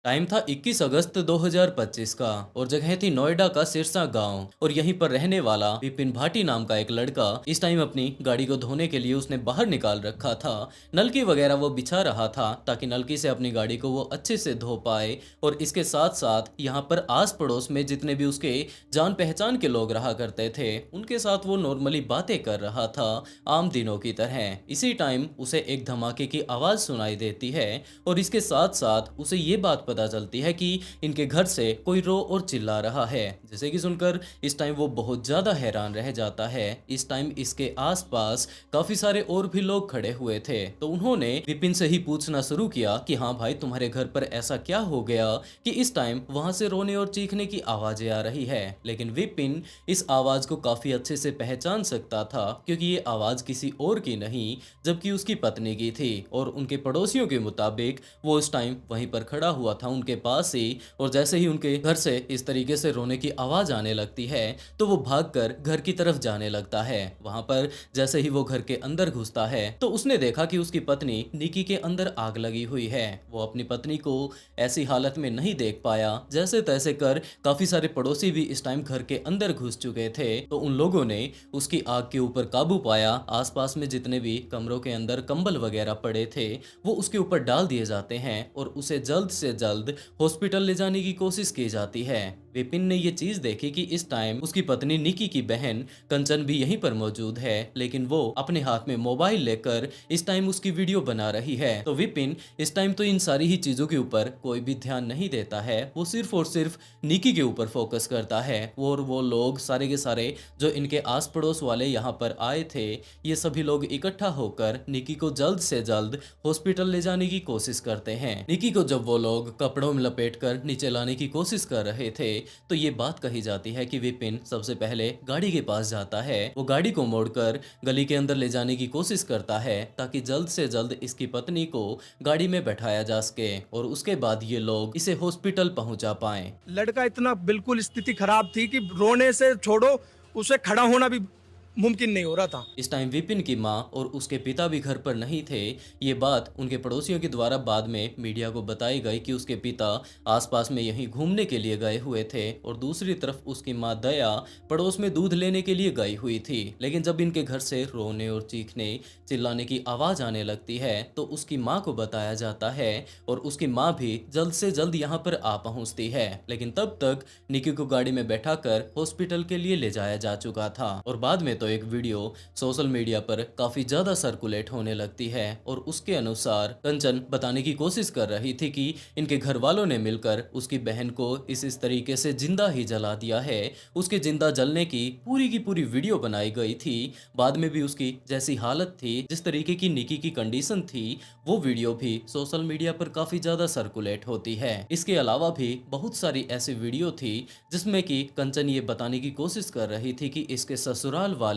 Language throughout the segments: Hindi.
टाइम था 21 अगस्त 2025 का और जगह थी नोएडा का सिरसा गांव। और यहीं पर रहने वाला विपिन भाटी नाम का एक लड़का इस टाइम अपनी गाड़ी को धोने के लिए उसने बाहर निकाल रखा था। नलकी वगैरह वो बिछा रहा था ताकि नलकी से अपनी गाड़ी को वो अच्छे से धो पाए। और इसके साथ साथ यहाँ पर आस पड़ोस में जितने भी उसके जान पहचान के लोग रहा करते थे उनके साथ वो नॉर्मली बातें कर रहा था आम दिनों की तरह। इसी टाइम उसे एक धमाके की आवाज़ सुनाई देती है और इसके साथ साथ उसे ये बात पता चलती है कि इनके घर से कोई रो और चिल्ला रहा है, जिसे कि सुनकर इस टाइम वो बहुत ज़्यादा हैरान रह जाता है। इस टाइम इसके आसपास काफ़ी सारे और भी लोग खड़े हुए थे, तो उन्होंने विपिन से ही पूछना शुरू किया कि हाँ भाई, तुम्हारे घर पर ऐसा क्या हो गया कि इस टाइम वहां से रोने और चीखने की आवाज़ें आ रही है। लेकिन विपिन इस आवाज़ को काफ़ी अच्छे से पहचान सकता था क्योंकि ये आवाज़ किसी और की नहीं जबकि उसकी पत्नी की थी। और उनके पड़ोसियों के मुताबिक वो उस टाइम वहीं पर खड़ा हुआ था उनके पास ही, और जैसे ही उनके घर से इस तरीके से रोने की आवाज़ आने लगती है तो वो भागकर घर की तरफ जाने लगता है। वहां पर जैसे ही वो घर के अंदर घुसता है तो उसने देखा कि उसकी पत्नी निकी के अंदर आग लगी हुई है। वो अपनी पत्नी को ऐसी हालत में नहीं देख पाया। जैसे तैसे कर काफी सारे पड़ोसी भी इस टाइम घर के अंदर घुस चुके थे, तो उन लोगों ने उसकी आग के ऊपर काबू पाया। आसपास में जितने भी कमरों के अंदर कंबल वगैरह पड़े थे वो उसके ऊपर डाल दिए जाते हैं और उसे जल्द से जल्द हॉस्पिटल ले जाने की कोशिश की जाती है। विपिन ने ये चीज देखी कि इस टाइम उसकी पत्नी निकी की बहन कंचन भी यहीं पर मौजूद है, लेकिन वो अपने हाथ में मोबाइल लेकर इस टाइम उसकी वीडियो बना रही है। तो विपिन इस टाइम तो इन सारी ही चीजों के ऊपर कोई भी ध्यान नहीं देता है, वो सिर्फ और सिर्फ निकी के ऊपर फोकस करता है। और वो लोग सारे के सारे जो इनके आस पड़ोस वाले यहाँ पर आए थे, ये सभी लोग इकट्ठा होकर निकी को जल्द से जल्द हॉस्पिटल ले जाने की कोशिश करते हैं। निकी को जब वो लोग कपड़ों में लपेटकर नीचे लाने की कोशिश कर रहे थे तो ये बात कही जाती है कि विपिन सबसे पहले गाड़ी के पास जाता है। वो गाड़ी को मोड़कर गली के अंदर ले जाने की कोशिश करता है ताकि जल्द से जल्द इसकी पत्नी को गाड़ी में बैठाया जा सके और उसके बाद ये लोग इसे हॉस्पिटल पहुंचा पाएं। लड़का इतना बिल्कुल स्थिति खराब थी कि रोने से छोड़ो, उसे खड़ा होना भी मुमकिन नहीं हो रहा था। इस टाइम विपिन की मां और उसके पिता भी घर पर नहीं थे। ये बात उनके पड़ोसियों के द्वारा बाद में मीडिया को बताई गई कि उसके पिता आसपास में यहीं घूमने के लिए गए हुए थे और दूसरी तरफ उसकी मां दया पड़ोस में दूध लेने के लिए गई हुई थी। लेकिन जब इनके घर से रोने और चीखने चिल्लाने की आवाज आने लगती है तो उसकी माँ को बताया जाता है और उसकी माँ भी जल्द से जल्द यहाँ पर आ पहुँचती है। लेकिन तब तक निकी को गाड़ी में बैठाकर हॉस्पिटल के लिए ले जाया जा चुका था। और बाद में तो एक वीडियो सोशल मीडिया पर काफी ज्यादा सर्कुलेट होने लगती है और उसके अनुसार कंचन बताने की कोशिश कर रही थी कि इनके घर वालों ने मिलकर उसकी बहन को इस तरीके से जिंदा ही जला दिया है। उसके जिंदा जलने की पूरी वीडियो बनाई गई थी। बाद में भी उसकी जैसी हालत थी, जिस तरीके की निकी की कंडीशन थी, वो वीडियो भी सोशल मीडिया पर काफी ज्यादा सर्कुलेट होती है। इसके अलावा भी बहुत सारी ऐसी वीडियो थी जिसमें कि कंचन ये बताने की कोशिश कर रही थी कि इसके ससुराल वाले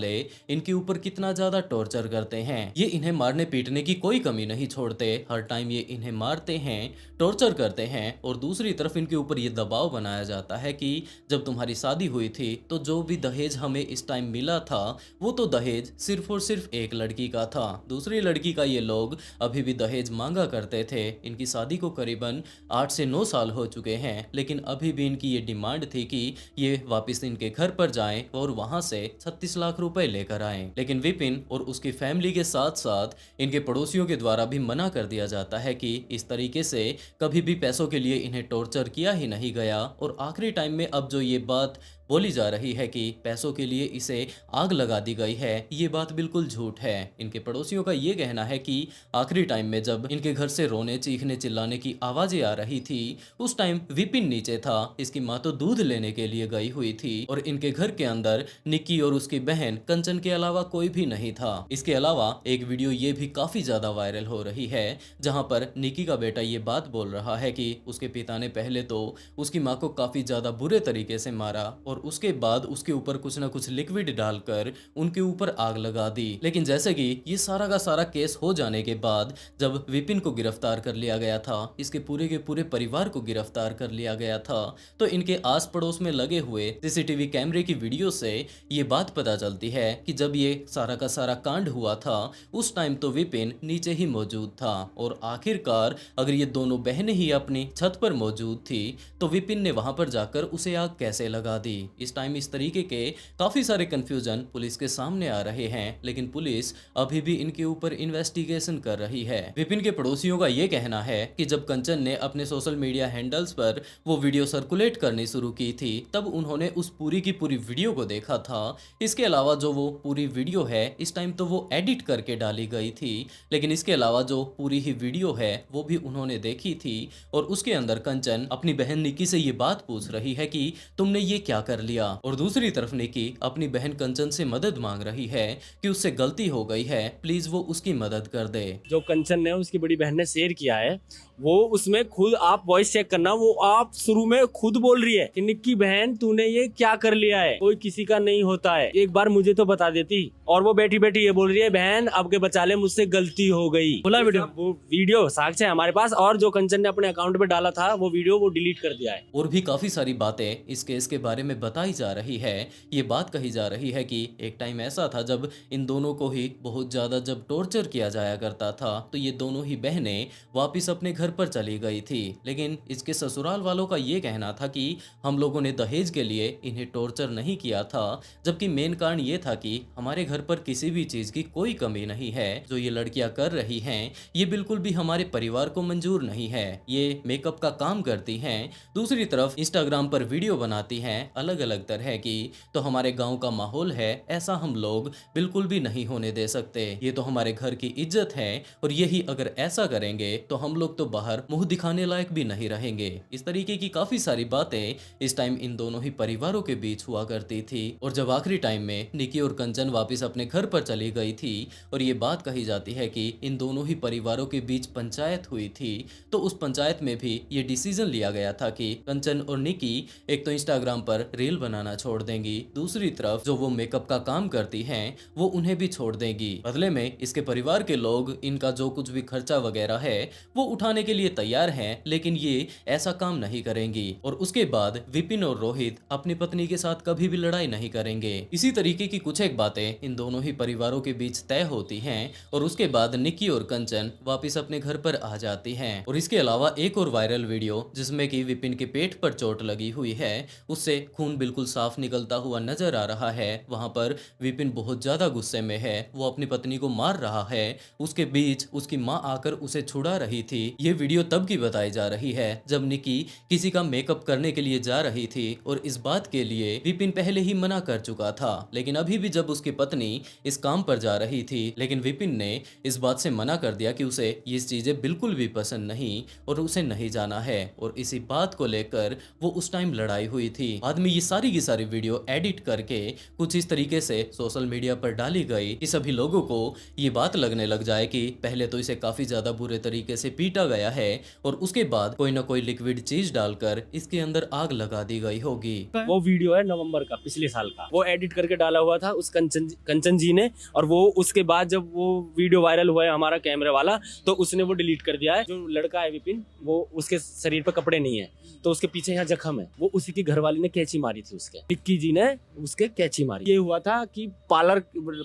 इनके ऊपर कितना ज्यादा टॉर्चर करते हैं। ये इन्हें मारने पीटने की कोई कमी नहीं छोड़ते, हर टाइम ये इन्हें मारते हैं, टॉर्चर करते हैं। और दूसरी तरफ इनके ऊपर ये दबाव बनाया जाता है कि जब तुम्हारी शादी हुई थी तो जो भी दहेज हमें इस टाइम मिला था वो तो दहेज सिर्फ और सिर्फ एक लड़की का था, दूसरी लड़की का ये लोग अभी भी दहेज मांगा करते थे। इनकी शादी को करीबन 8 से 9 साल हो चुके हैं, लेकिन अभी भी इनकी ये डिमांड थी कि ये वापस इनके घर पर जाएं और वहां से 36 लाख रुपए लेकर आए। लेकिन विपिन और उसकी फैमिली के साथ साथ इनके पड़ोसियों के द्वारा भी मना कर दिया जाता है कि इस तरीके से कभी भी पैसों के लिए इन्हें टॉर्चर किया ही नहीं गया। और आखिरी टाइम में अब जो ये बात बोली जा रही है कि पैसों के लिए इसे आग लगा दी गई है, ये बात बिल्कुल झूठ है। इनके पड़ोसियों का ये कहना है कि आखिरी टाइम में जब इनके घर से रोने चीखने चिल्लाने की आवाजें आ रही थी उस टाइम विपिन नीचे था, इसकी माँ तो दूध लेने के लिए गई हुई थी और इनके घर के अंदर निक्की और उसकी बहन कंचन के अलावा कोई भी नहीं था। इसके अलावा एक वीडियो ये भी काफी ज्यादा वायरल हो रही है जहाँ पर निक्की का बेटा ये बात बोल रहा है कि उसके पिता ने पहले तो उसकी माँ को काफी ज्यादा बुरे तरीके से मारा और और उसके बाद उसके ऊपर कुछ ना कुछ लिक्विड डालकर उनके ऊपर आग लगा दी। लेकिन जैसे कि ये सारा का सारा केस हो जाने के बाद जब विपिन को गिरफ्तार कर लिया गया था, इसके पूरे परिवार को गिरफ्तार कर लिया गया था, तो इनके आस पड़ोस में लगे हुए सीसीटीवी कैमरे की वीडियो से ये बात पता चलती है कि जब ये सारा का सारा कांड हुआ था उस टाइम तो विपिन नीचे ही मौजूद था। और आखिरकार अगर ये दोनों बहनें ही अपनी छत पर मौजूद थी तो विपिन ने वहां पर जाकर उसे आग कैसे लगा दी। इस टाइम इस तरीके के काफी सारे कंफ्यूजन पुलिस के सामने आ रहे हैं, लेकिन पुलिस अभी भी इनके ऊपर इन्वेस्टिगेशन कर रही है। विपिन के पड़ोसियों का ये कहना है कि जब कंचन ने अपने सोशल मीडिया हैंडल्स पर वो वीडियो सर्कुलेट करनी शुरू की थी तब उन्होंने उस पूरी की पूरी वीडियो को देखा था। इसके अलावा जो वो पूरी वीडियो है इस टाइम तो वो एडिट करके डाली गई थी, लेकिन इसके अलावा जो पूरी ही वीडियो है वो भी उन्होंने देखी थी। और उसके अंदर कंचन अपनी बहन निकी से ये बात पूछ रही है कि तुमने ये क्या कर लिया, और दूसरी तरफ निकी अपनी बहन कंचन से मदद मांग रही है कि उससे गलती हो गई है, प्लीज वो उसकी मदद कर दे। जो कंचन ने उसकी बड़ी बहन ने शेयर किया है वो उसमें खुद आप वॉइस चेक करना, वो आप शुरू में खुद बोल रही है कि निक्की बहन तूने ये क्या कर लिया है, कोई किसी का नहीं होता है, एक बार मुझे तो बता देती। और वो बैठी बैठी ये बोल रही है बहन अब के बचा ले मुझसे गलती हो गई। बोला वीडियो साक्ष्य है हमारे पास, और जो कंचन ने अपने अकाउंट पे डाला था वो वीडियो वो डिलीट कर दिया है। और भी काफी सारी बातें इस केस के बारे में बताई जा रही है। ये बात कही जा रही है कि एक टाइम ऐसा था जब इन दोनों को ही बहुत ज्यादा जब टॉर्चर किया जाया करता था तो ये दोनों ही बहनें वापिस अपने घर पर चली गई थी। लेकिन इसके ससुराल वालों का ये कहना था कि हम लोगों ने दहेज के लिए इन्हें टॉर्चर नहीं किया था, जबकि मेन कारण ये था कि हमारे घर पर किसी भी चीज की कोई कमी नहीं है। जो ये लड़कियां कर रही हैं ये बिल्कुल भी हमारे परिवार को मंजूर नहीं है। ये मेकअप का काम करती हैं, दूसरी तरफ इंस्टाग्राम पर वीडियो बनाती हैं अलग अलग तरह की, तो हमारे गाँव का माहौल है ऐसा हम लोग बिल्कुल भी नहीं होने दे सकते। ये तो हमारे घर की इज्जत है और यही अगर ऐसा करेंगे तो हम लोग तो बाहर मुंह दिखाने लायक भी नहीं रहेंगे। इस तरीके की काफी सारी बातें इस टाइम इन दोनों ही परिवारों के बीच हुआ करती थी। और जब आखिरी टाइम में निकी और कंचन वापस अपने घर पर चली गई थी और ये बात कही जाती है कि इन दोनों ही परिवारों के बीच पंचायत हुई थी, तो उस पंचायत में भी ये डिसीजन लिया गया था कि कंचन और निकी एक तो इंस्टाग्राम पर रील बनाना छोड़ देंगी, दूसरी तरफ जो वो मेकअप का काम करती हैं वो उन्हें भी छोड़ देंगी। बदले में इसके परिवार के लोग इनका जो कुछ भी खर्चा वगैरह है वो उठाने के लिए तैयार हैं, लेकिन ये ऐसा काम नहीं करेंगी। और उसके बाद विपिन और रोहित अपनी पत्नी के साथ कभी भी लड़ाई नहीं करेंगे। इसी तरीके की कुछ एक बातें इन दोनों ही परिवारों के बीच तय होती हैं और उसके बाद निकी और कंचन वापस अपने घर पर आ जाती हैं। और इसके अलावा एक और वायरल वीडियो जिसमें कि विपिन के पेट पर चोट लगी हुई है, उससे खून बिल्कुल साफ निकलता हुआ नजर आ रहा है। वहां पर विपिन बहुत ज्यादा गुस्से में है, वो अपनी पत्नी को मार रहा है, उसके बीच उसकी माँ आकर उसे छुड़ा रही थी। ये वीडियो तब की बताई जा रही है जब निकी किसी का मेकअप करने के लिए जा रही थी और इस बात के लिए विपिन पहले ही मना कर चुका था। लेकिन अभी भी जब उसकी पत्नी इस काम पर जा रही थी, लेकिन विपिन ने इस बात से मना कर दिया कि उसे ये चीजें बिल्कुल भी पसंद नहीं और उसे नहीं जाना है। और इसी बात को लेकर वो उस टाइम लड़ाई हुई थी। बाद में ये सारी की सारी वीडियो एडिट करके कुछ इस तरीके से सोशल मीडिया पर डाली गई कि सभी लोगों को ये बात लगने लग जाए कि पहले तो इसे काफी ज्यादा बुरे तरीके से पीटा गया है और उसके बाद कोई ना कोई लिक्विड चीज डालकर इसके अंदर आग लगा दी गई होगी। वो वीडियो है नवंबर का, पिछले साल का, वो एडिट करके डाला हुआ था उस कंचन जी ने। और वो उसके बाद जब वो वीडियो वायरल हुआ है हमारा कैमरे वाला, तो उसने वो डिलीट कर दिया है। जो लड़का है विपिन, वो उसके शरीर पर कपड़े नहीं है तो उसके पीछे यहाँ जख्म है, वो उसी की घरवाली ने कैंची मारी थी, उसके निक्की जी ने उसके कैंची मारी। ये हुआ था कि पार्लर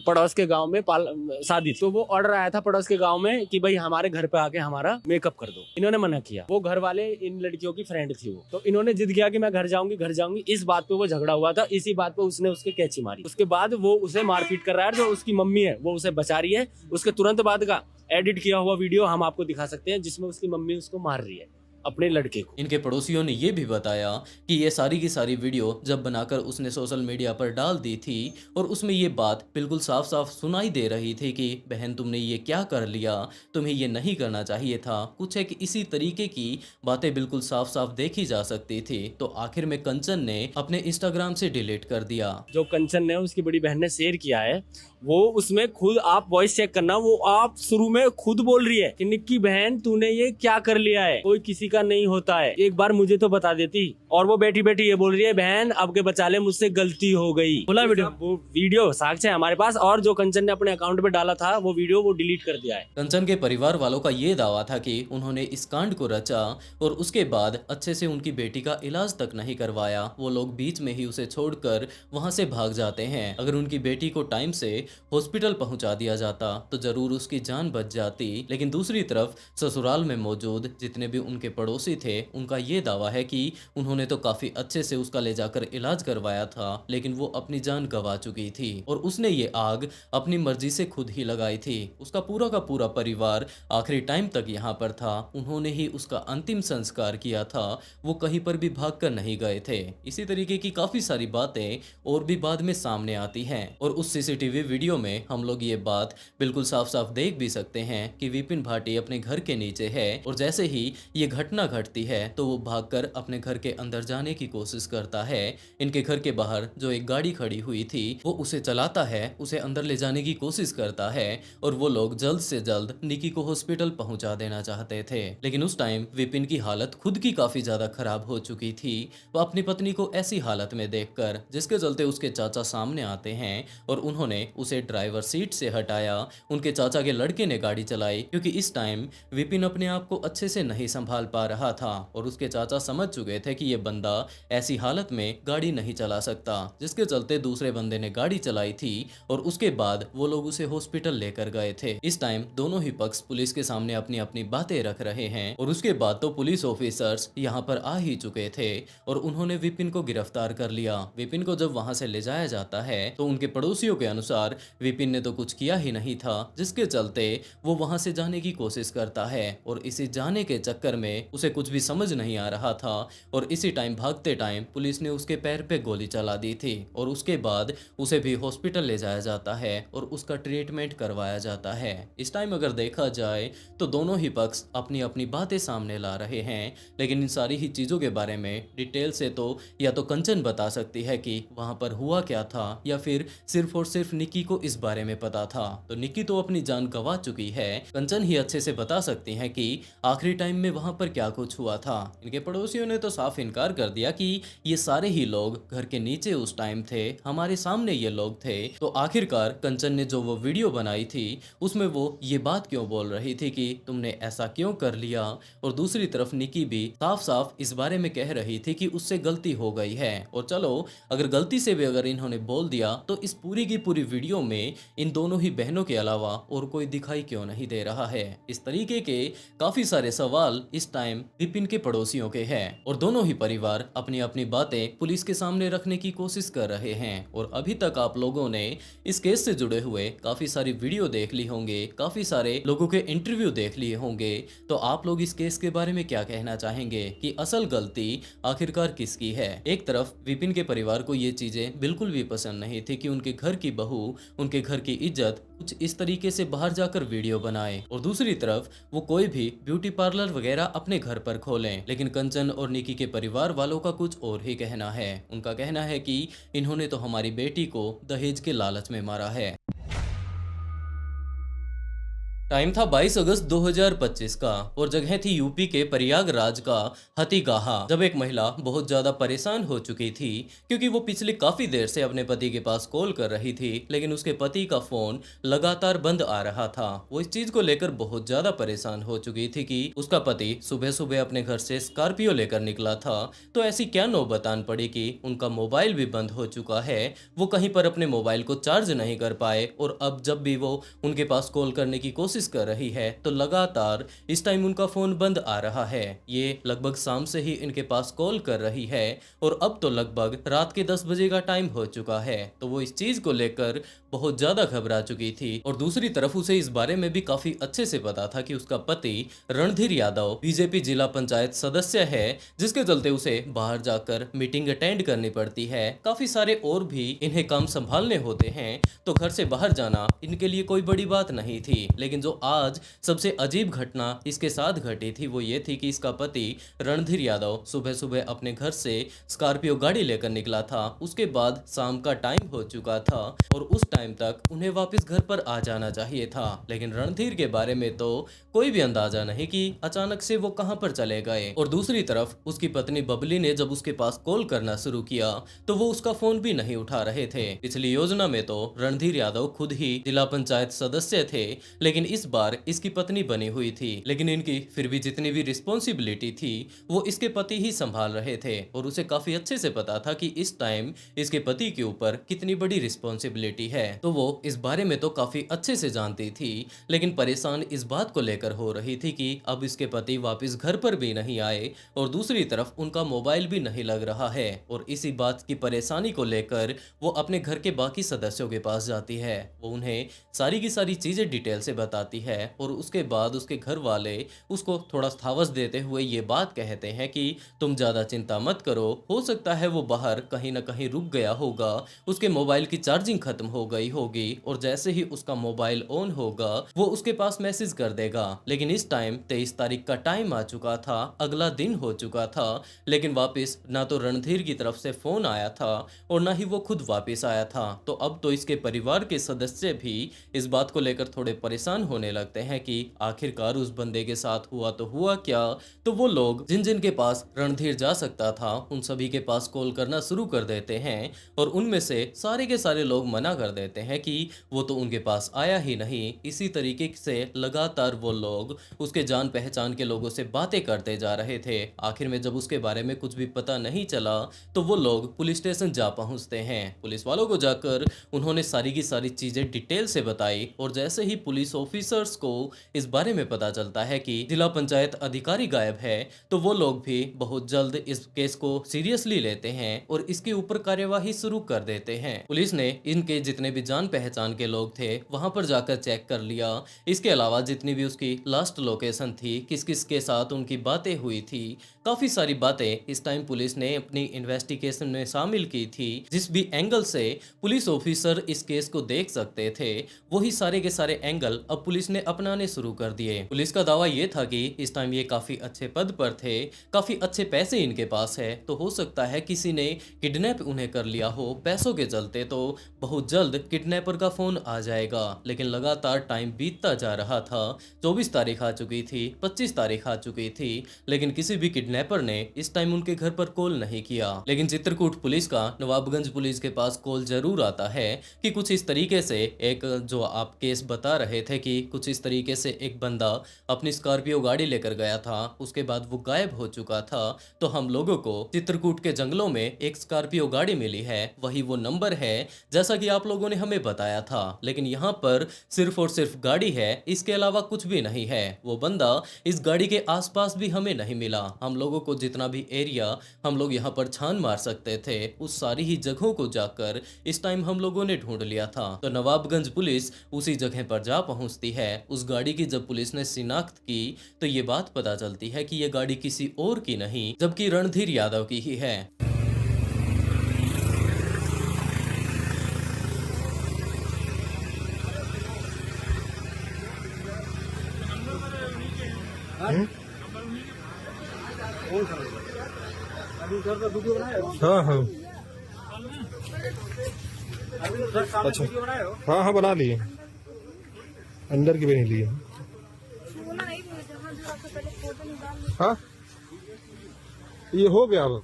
पड़ोस के गाँव में शादी थी, तो वो ऑर्डर आया था पड़ोस के गाँव में कि भाई हमारे घर पे आके हमारा मेकअप कर दो। इन्होंने मना किया। वो घर वाले इन लड़कियों की फ्रेंड थी वो, तो इन्होंने जिद किया कि मैं घर जाऊंगी। इस बात पे वो झगड़ा हुआ था, इसी बात पे उसने उसके कैंची मारी। उसके बाद वो उसे मारपीट कर रहा है, जो उसकी मम्मी है वो उसे बचा रही है। उसके तुरंत बाद का एडिट किया हुआ वीडियो हम आपको दिखा सकते हैं जिसमें उसकी मम्मी उसको मार रही है, अपने लड़के को। इनके पड़ोसियों ने ये भी बताया कि ये सारी की सारी वीडियो जब बनाकर उसने सोशल मीडिया पर डाल दी थी और उसमें ये बात बिल्कुल साफ साफ सुनाई दे रही थी कि बहन तुमने ये क्या कर लिया, तुम्हें ये नहीं करना चाहिए था। कुछ है कि इसी तरीके की बातें बिल्कुल साफ साफ देखी जा सकती थी। तो आखिर में कंचन ने अपने इंस्टाग्राम से डिलीट कर दिया। जो कंचन ने उसकी बड़ी बहन ने शेयर किया है वो उसमें खुद आप वॉइस चेक करना, वो आप शुरू में खुद बोल रही है कि निक्की बहन तूने ये क्या कर लिया है, कोई किसी का नहीं होता है, एक बार मुझे तो बता देती। और वो बैठी बैठी ये बोल रही है बहन अब के बचा ले, मुझसे गलती हो गई। खुला वीडियो? वो वीडियो साक्ष्य है हमारे पास, और जो कंचन ने अपने अकाउंट पे डाला था वो वीडियो वो डिलीट कर दिया है। कंचन के परिवार वालों का ये दावा था कि उन्होंने इस कांड को रचा और उसके बाद अच्छे से उनकी बेटी का इलाज तक नहीं करवाया। वो लोग बीच में ही उसे छोड़कर वहां से भाग जाते हैं। अगर उनकी बेटी को टाइम से हॉस्पिटल पहुंचा दिया जाता तो जरूर उसकी जान बच जाती। लेकिन दूसरी तरफ ससुराल में मौजूद जितने भी उनके पड़ोसी थे उनका ये दावा है कि उन्होंने तो काफी अच्छे से उसका ले जाकर इलाज करवाया था, लेकिन वो अपनी जान गंवा चुकी थी और उसने ये आग अपनी मर्जी से खुद ही लगाई थी। उसका पूरा का पूरा परिवार आखिरी टाइम तक यहाँ पर था। उन्होंने ही उसका अंतिम संस्कार किया था, वो कहीं पर भी भागकर नहीं गए थे। इसी तरीके की काफी सारी बातें और भी बाद में सामने आती हैं और उस सीसीटीवी वीडियो में हम लोग ये बात बिल्कुल साफ साफ देख भी सकते हैं कि विपिन भाटी अपने घर के नीचे है और जैसे ही ये घटना घटती है तो वो भागकर अपने घर के अंदर जाने की कोशिश करता है। इनके घर के बाहर जो एक गाड़ी खड़ी हुई थी वो उसे चलाता है, उसे अंदर ले जाने की कोशिश करता है और वो लोग जल्द से जल्द निकी को हॉस्पिटल पहुंचा देना चाहते थे। लेकिन उस टाइम विपिन की हालत खुद की काफी ज्यादा खराब हो चुकी थी। वो अपनी पत्नी को ऐसी हालत में देखकर, जिसके चलते उसके चाचा सामने आते हैं और उन्होंने उसे ड्राइवर सीट से हटाया। उनके चाचा के लड़के ने गाड़ी चलाई क्योंकि इस टाइम विपिन अपने आप को अच्छे से नहीं संभाल पा रहा था और उसके चाचा समझ चुके थे कि ये बंदा ऐसी हालत में गाड़ी नहीं चला सकता, जिसके चलते दूसरे बंदे ने गाड़ी चलाई थी और उसके बाद वो लोग उसे हॉस्पिटल लेकर गए थे। इस टाइम दोनों ही पक्ष पुलिस के सामने अपनी अपनी बातें रख रहे हैं और उसके बाद तो पुलिस ऑफिसर्स यहाँ पर आ ही चुके थे और उन्होंने विपिन को गिरफ्तार कर लिया। विपिन को जब वहां से ले जाया जाता है तो उनके पड़ोसियों के अनुसार विपिन ने तो कुछ किया ही नहीं था, जिसके चलते वो वहां से जाने की कोशिश करता है और इसी जाने के चक्कर में उसे कुछ भी समझ नहीं आ रहा था और इसी टाइम भागते टाइम पुलिस ने उसके पैर पे गोली चला दी थी और उसके बाद उसे भी हॉस्पिटल ले जाया जाता है और उसका ट्रीटमेंट करवाया जाता है। इस टाइम अगर देखा जाए तो दोनों ही पक्ष अपनी अपनी बातें सामने ला रहे हैं, लेकिन इन सारी ही चीजों के बारे में डिटेल से तो या तो कंचन बता सकती है कि वहां पर हुआ क्या था या फिर सिर्फ और सिर्फ निकी को इस बारे में पता था। तो निकी तो अपनी जान गंवा चुकी है, कंचन ही अच्छे से बता सकती है कि आखिरी टाइम में वहां पर क्या कुछ हुआ था। इनके पड़ोसियों ने तो साफ इनकार कर दिया कि ये सारे ही लोग घर के नीचे उस टाइम थे, हमारे सामने ये लोग थे। तो आखिरकार कंचन ने जो वो वीडियो बनाई थी उसमें वो ये बात क्यों बोल रही थी कि तुमने ऐसा क्यों कर लिया, और दूसरी तरफ निकी भी साफ साफ इस बारे में कह रही थी कि उससे गलती हो गई है। और चलो अगर गलती से भी अगर इन्होंने बोल दिया तो इस पूरी की पूरी वीडियो में इन दोनों ही बहनों के अलावा और कोई दिखाई क्यों नहीं दे रहा है। इस तरीके के काफी सारे सवाल इस टाइम विपिन के पड़ोसियों के हैं और दोनों ही परिवार अपनी अपनी बातें पुलिस के सामने रखने की कोशिश कर रहे हैं। और अभी तक आप लोगों ने इस केस से जुड़े हुए काफी सारी वीडियो देख ली होंगे, काफी सारे लोगों के इंटरव्यू देख लिए होंगे, तो आप लोग इस केस के बारे में क्या कहना चाहेंगे कि असल गलती आखिरकार किसकी है। एक तरफ विपिन के परिवार को ये चीजें बिल्कुल भी पसंद नहीं थी कि उनके घर की बहू, उनके घर की इज्जत कुछ इस तरीके से बाहर जाकर वीडियो बनाए, और दूसरी तरफ वो कोई भी ब्यूटी पार्लर वगैरह अपने घर पर खोलें। लेकिन कंचन और निकी के परिवार वालों का कुछ और ही कहना है। उनका कहना है कि इन्होंने तो हमारी बेटी को दहेज के लालच में मारा है। टाइम था 22 अगस्त 2025 का और जगह थी यूपी के प्रयागराज का हथीगाहा, जब एक महिला बहुत ज्यादा परेशान हो चुकी थी क्योंकि वो पिछले काफी देर से अपने पति के पास कॉल कर रही थी, लेकिन उसके पति का फोन लगातार बंद आ रहा था। वो इस चीज को लेकर बहुत ज्यादा परेशान हो चुकी थी कि उसका पति सुबह सुबह अपने घर से स्कॉर्पियो लेकर निकला था, तो ऐसी क्या नौबत आन पड़ी कि उनका मोबाइल भी बंद हो चुका है, वो कहीं पर अपने मोबाइल को चार्ज नहीं कर पाए और अब जब भी वो उनके पास कॉल करने की कोशिश कर रही है तो लगातार इस टाइम उनका फोन बंद आ रहा है। ये लगभग शाम से ही इनके पास कॉल कर रही है और अब तो लगभग रात के 10 बजे का टाइम हो चुका है, तो वो इस चीज को लेकर बहुत ज्यादा घबरा चुकी थी। और दूसरी तरफ उसे इस बारे में भी काफी अच्छे से पता था कि उसका पति रणधीर यादव बीजेपी जिला पंचायत सदस्य है, जिसके चलते उसे बाहर जाकर मीटिंग अटेंड करनी पड़ती है। काफी सारे और भी इन्हें काम संभालने होते हैं, तो घर से बाहर जाना इनके लिए कोई बड़ी बात नहीं थी। लेकिन जो आज सबसे अजीब घटना इसके साथ घटी थी वो ये थी कि इसका पति रणधीर यादव सुबह सुबह अपने घर से स्कॉर्पियो गाड़ी लेकर निकला था। उसके बाद शाम का टाइम हो चुका था और उस टाइम तक उन्हें वापस घर पर आ जाना चाहिए था, लेकिन रणधीर के बारे में तो कोई भी अंदाजा नहीं कि अचानक से वो कहां पर चले गए। और दूसरी तरफ उसकी पत्नी बबली ने जब उसके पास कॉल करना शुरू किया तो वो उसका फोन भी नहीं उठा रहे थे। पिछली योजना में तो रणधीर यादव खुद ही जिला पंचायत सदस्य थे, लेकिन इस बार इसकी पत्नी बनी हुई थी। लेकिन इनकी फिर भी जितनी भी रिस्पॉन्सिबिलिटी थी वो इसके पति ही संभाल रहे थे और उसे काफी अच्छे से पता था कि इस टाइम इसके पति के ऊपर कितनी बड़ी रिस्पॉन्सिबिलिटी है, तो वो इस बारे में तो काफी अच्छे से जानती थी। लेकिन परेशान इस बात को लेकर हो रही थी कि अब इसके पति वापस घर पर भी नहीं आए और दूसरी तरफ उनका मोबाइल भी नहीं लग रहा है। और इसी बात की परेशानी को लेकर वो अपने घर के बाकी सदस्यों के पास जाती है। वो उन्हें सारी की सारी चीजें डिटेल से बताती है और उसके बाद उसके घर वाले उसको थोड़ा साहस देते हुए ये बात कहते हैं कि तुम ज्यादा चिंता मत करो, हो सकता है वो बाहर कहीं ना कहीं रुक गया होगा, उसके मोबाइल की चार्जिंग खत्म हो गई होगी और जैसे ही उसका मोबाइल ऑन होगा वो उसके पास मैसेज कर देगा। लेकिन इस टाइम 23 तारीख का टाइम आ चुका था, अगला दिन हो चुका था, लेकिन वापस ना तो रणधीर की तरफ से फोन आया था और ना ही वो खुद वापस आया था। तो अब तो इसके परिवार के सदस्य भी इस बात को लेकर थोड़े परेशान होने लगते हैं कि आखिरकार उस बंदे के साथ हुआ तो हुआ क्या। तो वो लोग जिन जिन के पास रणधीर जा सकता था उन सभी के पास कॉल करना शुरू कर देते हैं और उनमें से सारे के सारे लोग मना कर देते हैं कि वो तो उनके पास आया ही नहीं। इसी तरीके से लगातार वो लोग उसके जान पहचान के लोगों से बातें करते जा रहे थे। आखिर में जब उसके बारे में कुछ भी पता नहीं चला तो वो लोग पुलिस स्टेशन जा पहुंचते हैं। पुलिस वालों को जाकर उन्होंने सारी की सारी चीजें डिटेल से बताई और जैसे ही पुलिस ऑफिसर्स को इस बारे में पता चलता है कि जिला पंचायत अधिकारी गायब है तो वो लोग भी बहुत जल्द इस केस को सीरियसली लेते हैं और इसके ऊपर कार्यवाही शुरू कर देते हैं। पुलिस ने इनके जितने भी जान पहचान के लोग थे वहां पर जाकर चेक कर लिया। इसके अलावा जितनी भी उसकी लास्ट लोकेशन थी, किस किस के साथ उनकी बातें हुई थी, काफी सारी बातें इस टाइम पुलिस ने अपनी इन्वेस्टिगेशन में शामिल की थी। जिस भी एंगल से पुलिस ऑफिसर इस केस को देख सकते थे वही सारे के सारे एंगल अब पुलिस ने अपनाने शुरू कर दिए। पुलिस का दावा ये था कि इस टाइम ये काफी अच्छे पद पर थे, काफी अच्छे पैसे इनके पास है, तो हो सकता है किसी ने किडनैप उन्हें कर लिया हो पैसों के चलते, तो बहुत जल्द किडनैपर का फोन आ जाएगा। लेकिन लगातार टाइम बीतता जा रहा था, 24 तारीख आ चुकी थी, 25 तारीख आ चुकी थी, लेकिन किसी भी किडनैपर ने इस टाइम उनके घर पर कॉल नहीं किया। लेकिन चित्रकूट पुलिस का नवाबगंज पुलिस के पास कॉल जरूर आता है कि कुछ इस तरीके से एक जो आप केस बता रहे थे कि कुछ इस तरीके से एक बंदा अपनी स्कॉर्पियो गाड़ी लेकर गया था, उसके बाद वो गायब हो चुका था। तो हम लोगों को चित्रकूट के जंगलों में एक स्कॉर्पियो गाड़ी मिली है, वही वो नंबर है जैसा कि आप लोगों ने हमें बताया था। लेकिन यहाँ पर सिर्फ और सिर्फ गाड़ी है, इसके अलावा कुछ भी नहीं है। वो बंदा इस गाड़ी के आसपास भी हमें नहीं मिला। हम लोगों को जितना भी एरिया हम लोग यहाँ पर छान मार सकते थे उस सारी ही जगहों को जाकर इस टाइम हम लोगों ने ढूंढ लिया था। तो नवाबगंज पुलिस उसी जगह पर जा पहुंचती है। उस गाड़ी की जब पुलिस ने शिनाख्त की तो ये बात पता चलती है कि ये गाड़ी किसी और की नहीं जबकि रणधीर यादव की ही है। हाँ हाँ अच्छा हाँ हाँ बना लिए, अंदर की भी नहीं लिए। हाँ ये हो गया, अब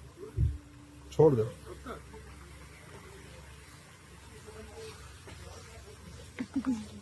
छोड़ दो।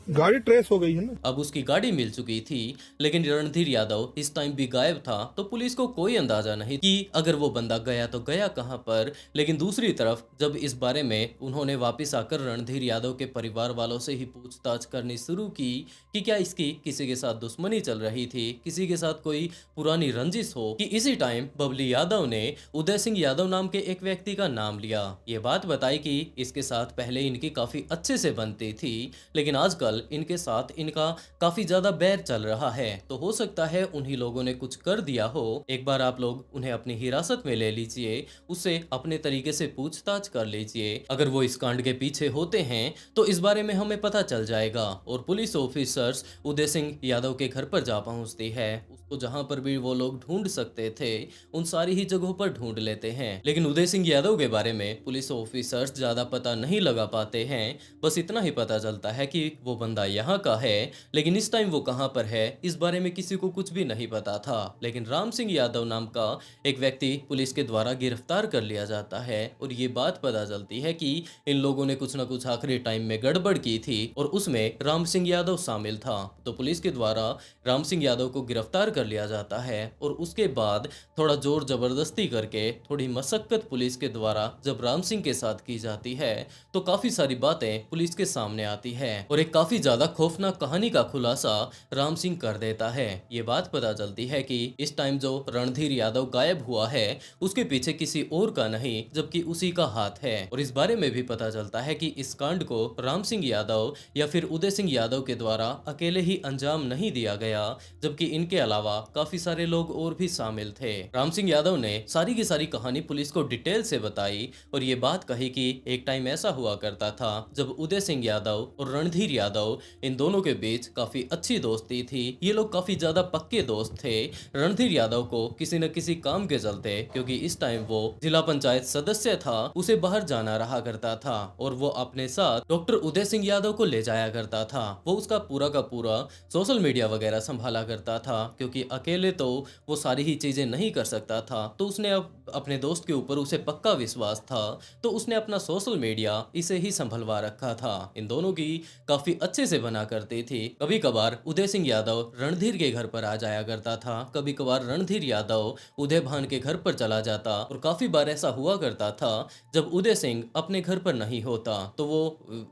गाड़ी ट्रेस हो गई है ना। अब उसकी गाड़ी मिल चुकी थी, लेकिन रणधीर यादव इस टाइम भी गायब था। तो पुलिस को कोई अंदाजा नहीं कि अगर वो बंदा गया तो गया कहां पर। लेकिन दूसरी तरफ जब इस बारे में उन्होंने वापस आकर रणधीर यादव के परिवार वालों से ही पूछताछ करनी शुरू की कि क्या इसकी किसी के साथ दुश्मनी चल रही थी, किसी के साथ कोई पुरानी रंजिश हो, कि इसी टाइम बबली यादव ने उदय सिंह यादव नाम के एक व्यक्ति का नाम लिया। ये बात बताई कि इसके साथ पहले इनकी काफी अच्छे से बनती थी, लेकिन आजकल दरअसल इनके साथ इनका काफी ज्यादा बैर चल रहा है, तो हो सकता है उन्हीं लोगों ने कुछ कर दिया हो। एक बार आप लोग उन्हें अपनी हिरासत में ले लीजिए, उससे अपने तरीके से पूछताछ कर लीजिए। अगर वो इस कांड के पीछे होते हैं तो इस बारे में हमें पता चल जाएगा और पुलिस ऑफिसर्स उदय सिंह यादव के घर पर जा पहुंचती है। उसको जहां पर भी वो लोग ढूंढ सकते थे उन सारी ही जगहों पर ढूंढ लेते हैं, लेकिन उदय सिंह यादव के बारे में पुलिस ऑफिसर्स ज्यादा पता नहीं लगा पाते हैं। बस इतना ही पता चलता है कि वो बंदा यहाँ का है, लेकिन इस टाइम वो कहाँ पर है इस बारे में किसी को कुछ भी नहीं पता था। लेकिन राम सिंह यादव नाम का एक व्यक्ति पुलिस के द्वारा गिरफ्तार कर लिया जाता है और ये बात पता चलती है कि इन लोगों ने कुछ ना कुछ आखिरी टाइम में गड़बड़ की थी और उसमें राम सिंह यादव शामिल था। तो पुलिस के द्वारा राम सिंह यादव को गिरफ्तार कर लिया जाता है और उसके बाद थोड़ा जोर जबरदस्ती करके, थोड़ी मशक्कत पुलिस के द्वारा जब राम सिंह के साथ की जाती है तो काफी सारी बातें पुलिस के सामने आती है और एक काफी ज्यादा खौफनाक कहानी का खुलासा राम सिंह कर देता है। ये बात पता चलती है कि इस टाइम जो रणधीर यादव गायब हुआ है उसके पीछे किसी और का नहीं जबकि उसी का हाथ है। और इस बारे में भी पता चलता है कि इस कांड को राम सिंह यादव या फिर उदय सिंह यादव के द्वारा अकेले ही अंजाम नहीं दिया गया, जबकि इनके अलावा काफी सारे लोग और भी शामिल थे। राम सिंह यादव ने सारी की सारी कहानी पुलिस को डिटेल से बताई और ये बात कही कि एक टाइम ऐसा हुआ करता था जब उदय सिंह यादव और रणधीर यादव इन दोनों के बीच काफी अच्छी दोस्ती थी। ये लोग काफी ज्यादा पक्के दोस्त थे। रणधीर यादव को किसी न किसी काम के चलते, क्योंकि इस टाइम वो जिला पंचायत सदस्य था, उसे बाहर जाना रहा करता था और वो अपने साथ डॉक्टर उदय सिंह यादव को ले जाया करता था। वो उसका पूरा का पूरा सोशल मीडिया वगैरह संभाला करता था, क्योंकि अकेले तो वो सारी ही चीजें नहीं कर सकता था। तो उसने अब अपने दोस्त के ऊपर उसे पक्का विश्वास था, तो उसने अपना सोशल मीडिया इसे ही संभलवा रखा था। इन दोनों की काफी अच्छे से बना करती थी। कभी कभार उदय सिंह यादव रणधीर के घर पर आ जाया करता था, कभी कभार रणधीर यादव उदय भान के घर पर चला जाता और काफी बार ऐसा हुआ करता था जब उदय सिंह अपने घर पर नहीं होता तो वो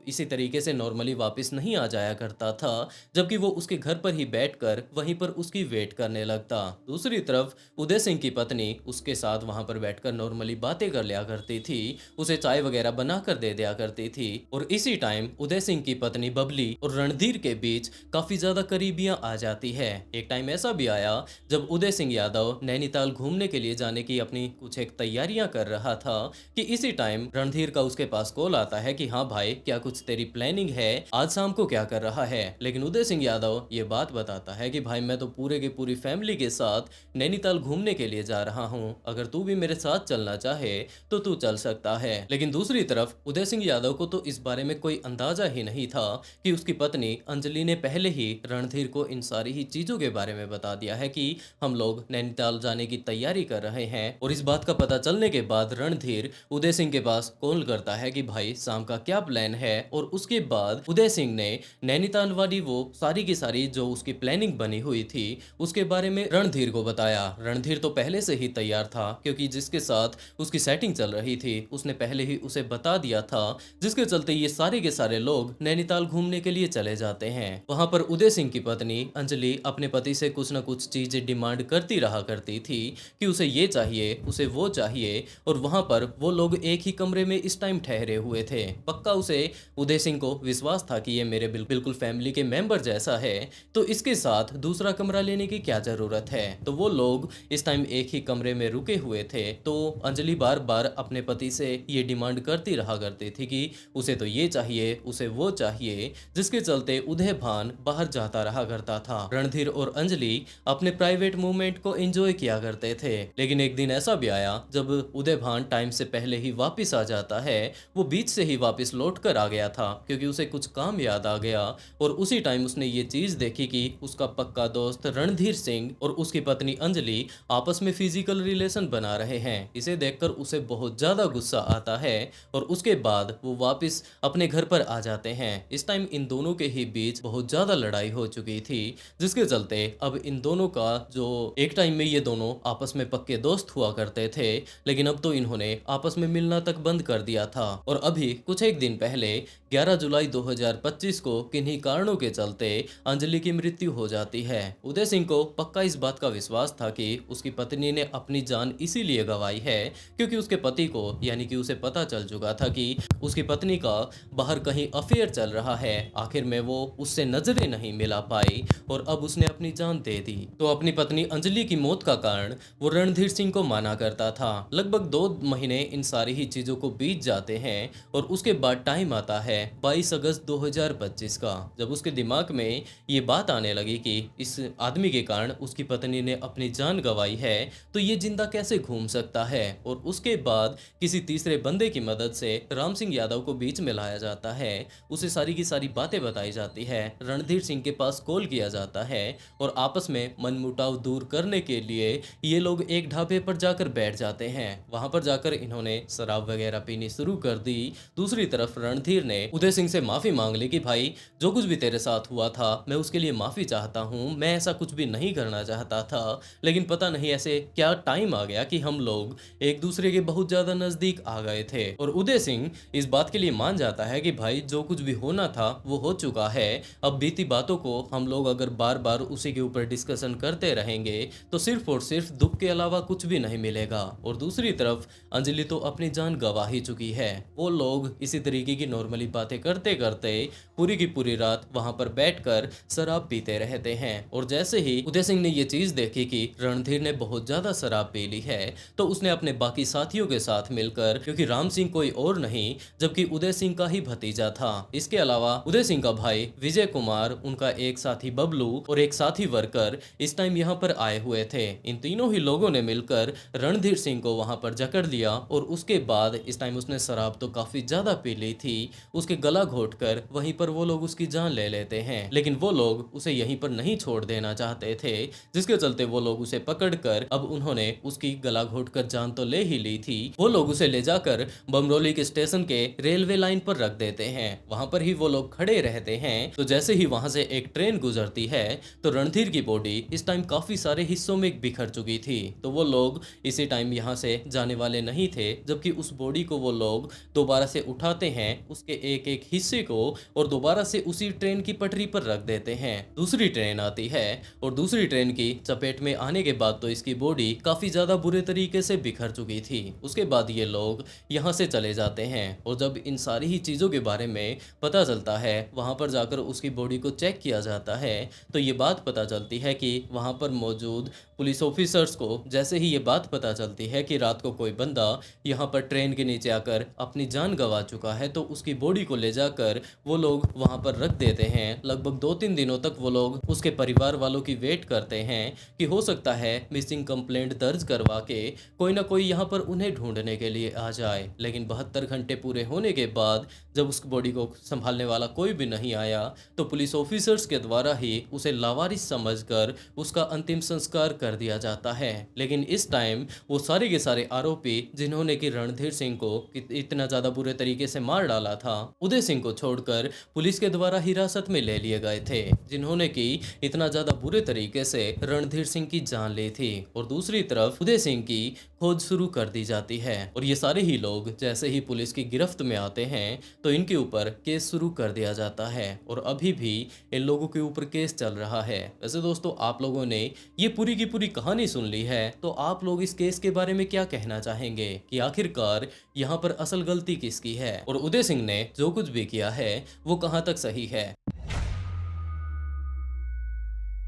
इसी तरीके से नॉर्मली वापस नहीं आ जाया करता था, जबकि वो उसके घर पर ही बैठकर वहीं पर उसकी वेट करने लगता। दूसरी तरफ उदय सिंह की पत्नी उसके साथ वहां पर बैठकर नॉर्मली बातें कर लिया करती थी, उसे चाय वगैरह बना कर दे दिया करती थी। और इसी टाइम उदय सिंह की पत्नी बबली और रणधीर के बीच काफी ज्यादा करीबियां आ जाती है। एक टाइम ऐसा भी आया जब उदय सिंह यादव नैनीताल घूमने के लिए जाने की अपनी कुछ एक तैयारियां कर रहा था कि इसी टाइम रणधीर का उसके पास कॉल आता है कि हाँ भाई, क्या कुछ तेरी प्लानिंग है, आज शाम को क्या कर रहा है। लेकिन उदय सिंह यादव ये बात बताता है कि भाई मैं तो पूरे की पूरी फैमिली के साथ नैनीताल घूमने के लिए जा रहा हूँ, अगर तू भी मेरे साथ चलना चाहे तो तू चल सकता है। लेकिन दूसरी तरफ उदय सिंह यादव को तो इस बारे में कोई अंदाजा ही नहीं था कि उसकी पत्नी अंजलि ने पहले ही रणधीर को इन सारी ही चीजों के बारे में बता दिया है कि हम लोग नैनीताल जाने की तैयारी कर रहे हैं। और इस बात का पता चलने के बाद रणधीर उदय सिंह के पास कॉल करता है कि भाई शाम का क्या प्लान है। और उसके बाद उदय सिंह ने नैनीताल वाली वो सारी की सारी जो उसकी प्लानिंग बनी हुई थी उसके बारे में रणधीर को बताया। रणधीर तो पहले से ही तैयार था, क्योंकि जिसके साथ उसकी सेटिंग चल रही थी उसने पहले ही उसे बता दिया था, जिसके चलते ये सारे के सारे लोग नैनीताल घूमने के लिए चले जाते हैं। वहां पर उदय सिंह की पत्नी अंजलि अपने पति से कुछ न कुछ चीजें डिमांड करती रहा करती थी कि उसे ये चाहिए, उसे वो चाहिए। और वहां पर वो लोग एक ही कमरे में इस टाइम ठहरे हुए थे। पक्का उसे उदय सिंह को विश्वास था कि ये मेरे बिल्कुल फैमिली के मेंबर जैसा है, तो इसके साथ दूसरा कमरा लेने की क्या जरूरत है। तो वो लोग इस टाइम एक ही कमरे में रुके हुए थे। तो अंजलि बार बार अपने पति से ये डिमांड करती रहा करती थी कि उसे तो ये चाहिए, उसे वो चाहिए, जिसके चलते उदय भान बाहर जाता रहा करता था। रणधीर और अंजलि अपने प्राइवेट मूवमेंट को एंजॉय किया करते थे। लेकिन एक दिन ऐसा भी आया जब उदय भान टाइम से पहले ही वापस आ जाता है। वो बीच से ही वापस लौट कर आ गया था, क्योंकि उसे कुछ काम याद आ गया और उसी टाइम उसने ये चीज देखी कि उसका पक्का दोस्त रणधीर सिंह और उसकी पत्नी अंजलि आपस में फिजिकल रिलेशन बना रहे हैं। इसे देखकर उसे बहुत ज्यादा गुस्सा आता है और उसके बाद वो वापस अपने घर पर आ जाते हैं। इस टाइम इन दोनों के ही बीच बहुत ज्यादा लड़ाई हो चुकी थी, जिसके चलते अब इन दोनों का जो एक टाइम में ये दोनों आपस में पक्के दोस्त हुआ करते थे, लेकिन अब तो इन्होंने आपस में मिलना तक बंद कर दिया था। और अभी कुछ एक दिन पहले 11 जुलाई 2025 को किन्हीं कारणों के चलते अंजलि की मृत्यु हो जाती है। उदय सिंह को पक्का इस बात का विश्वास था कि उसकी पत्नी ने अपनी जान इसीलिए गंवाई है क्योंकि उसके पति को यानी कि उसे पता चल चुका था कि उसकी पत्नी का बाहर कहीं अफेयर चल रहा है। आखिर में वो उससे नजरें नहीं मिला पाई और अब उसने अपनी जान दे दी। तो अपनी पत्नी अंजलि की मौत का कारण वो रणधीर सिंह को माना करता था। लगभग 2 महीने इन सारी ही चीजों को बीत जाते हैं और उसके बाद टाइम आता है 22 अगस्त 2025 का, जब उसके दिमाग में ये बात आने लगी कि इस आदमी के कारण उसकी पत्नी ने अपनी जान गंवाई है तो ये जिंदा कैसे घूम सकता है। और उसके बाद किसी तीसरे बंदे की मदद से राम सिंह यादव को बीच में लाया जाता है। उसे सारी की सारी बातें बताई जाती है। रणधीर सिंह के पास कॉल किया जाता है और आपस में मनमुटाव दूर करने के लिए ये लोग एक ढाबे पर जाकर बैठ जाते हैं। वहां पर जाकर इन्होंने शराब वगैरह पीनी शुरू कर दी। दूसरी तरफ रणधीर ने उदय सिंह से माफी मांग ली कि भाई जो कुछ भी तेरे साथ हुआ था मैं उसके लिए माफी चाहता हूँ, मैं ऐसा कुछ भी नहीं करना चाहता था, लेकिन पता नहीं ऐसे क्या टाइम आ गया कि हम लोग एक दूसरे के बहुत ज्यादा नजदीक आ गए थे। और उदय सिंह इस बात के लिए मान जाता है कि भाई जो कुछ भी होना था वो हो चुका है, अब बीती बातों को हम लोग अगर बार बार उसी के ऊपर डिस्कशन करते रहेंगे तो सिर्फ और सिर्फ दुख के अलावा कुछ भी नहीं मिलेगा। और दूसरी तरफ अंजलि तो अपनी जान गंवा ही चुकी है। वो लोग इसी तरीके की नॉर्मली बातें करते करते पूरी की पूरी रात वहां पर बैठकर शराब पीते रहते हैं। और जैसे ही उदय सिंह ने ये चीज देखी कि रणधीर ने बहुत ज्यादा शराब पी ली है तो उसने अपने बाकी साथियों के साथ मिलकर, क्योंकि राम सिंह कोई और नहीं जबकि उदय सिंह का ही भतीजा था, इसके अलावा उदय सिंह का भाई विजय कुमार, उनका एक साथी बबलू और एक साथी वर्कर इस टाइम यहाँ पर आए हुए थे। इन तीनों ही लोगों ने मिलकर रणधीर सिंह को वहां पर जकड़ लिया और उसके बाद इस टाइम उसने शराब तो काफी ज्यादा पी ली थी, उसके गला घोटकर वहीं पर वो लोग उसकी जान ले लेते हैं। लेकिन वो लोग उसे यहीं पर नहीं छोड़ देना चाहते थे, जिसके चलते वो लोग उसे पकड़कर अब उन्होंने उसकी गला घोटकर जान तो ले ही ली थी। वो लोग उसे ले जाकर बमरोली के स्टेशन के रेलवे लाइन पर रख देते हैं। वहां पर ही वो लोग खड़े रहते हैं। तो जैसे ही वहां से एक ट्रेन गुजरती है तो रणधीर की बॉडी इस टाइम काफी सारे हिस्सों में बिखर चुकी थी। तो वो लोग इसी टाइम यहाँ से जाने वाले नहीं थे, जबकि उस बॉडी को वो लोग दोबारा से उठाते हैं, उसके एक एक हिस्से को, और दोबारा से उसी ट्रेन की पटरी पर रख देते हैं। दूसरी ट्रेन आती है और दूसरी ट्रेन की चपेट में आने के बाद तो इसकी बॉडी काफी ज्यादा बुरे तरीके से बिखर चुकी थी। उसके बाद ये लोग यहाँ से चले जाते हैं और जब इन सारी ही चीजों के बारे में पता चलता है, वहां पर जाकर उसकी बॉडी को चेक किया जाता है तो ये बात पता चलती है कि वहां पर मौजूद पुलिस ऑफिसर्स को जैसे ही ये बात पता चलती है कि रात को कोई बंदा यहाँ पर ट्रेन के नीचे आकर अपनी जान गंवा चुका है तो उसकी बॉडी को ले जाकर वो लोग वहां पर रख देते हैं। लगभग 2-3 दिनों तक वो लोग उसके परिवार वालों की वेट करते हैं कि हो सकता है मिसिंग कंप्लेंट दर्ज करवा के कोई ना कोई यहाँ पर उन्हें ढूंढने के लिए आ जाए। लेकिन 72 घंटे पूरे होने के बाद जब उस बॉडी को संभालने वाला कोई भी नहीं आया तो पुलिस ऑफिसर्स के द्वारा ही उसे लावारिस समझकर उसका अंतिम संस्कार कर दिया जाता है। लेकिन इस टाइम वो सारे के सारे आरोपी जिन्होंने कि रणधीर सिंह को इतना ज्यादा बुरे तरीके से मार डाला था, उदय सिंह को छोड़कर पुलिस के द्वारा हिरासत में ले लिए गए थे, जिन्होंने कि इतना ज्यादा बुरे तरीके से रणधीर सिंह की जान ली थी। और दूसरी तरफ उदय सिंह की खोज शुरू कर दी जाती है और ये सारे ही लोग जैसे ही पुलिस की गिरफ्त में आते हैं तो इनके ऊपर केस शुरू कर दिया जाता है और अभी भी इन लोगों के ऊपर केस चल रहा है। वैसे दोस्तों, आप लोगों ने ये पूरी की पूरी कहानी सुन ली है तो आप लोग इस केस के बारे में क्या कहना चाहेंगे कि आखिरकार यहाँ पर असल गलती किसकी है और उदय सिंह ने जो कुछ भी किया है वो कहाँ तक सही है।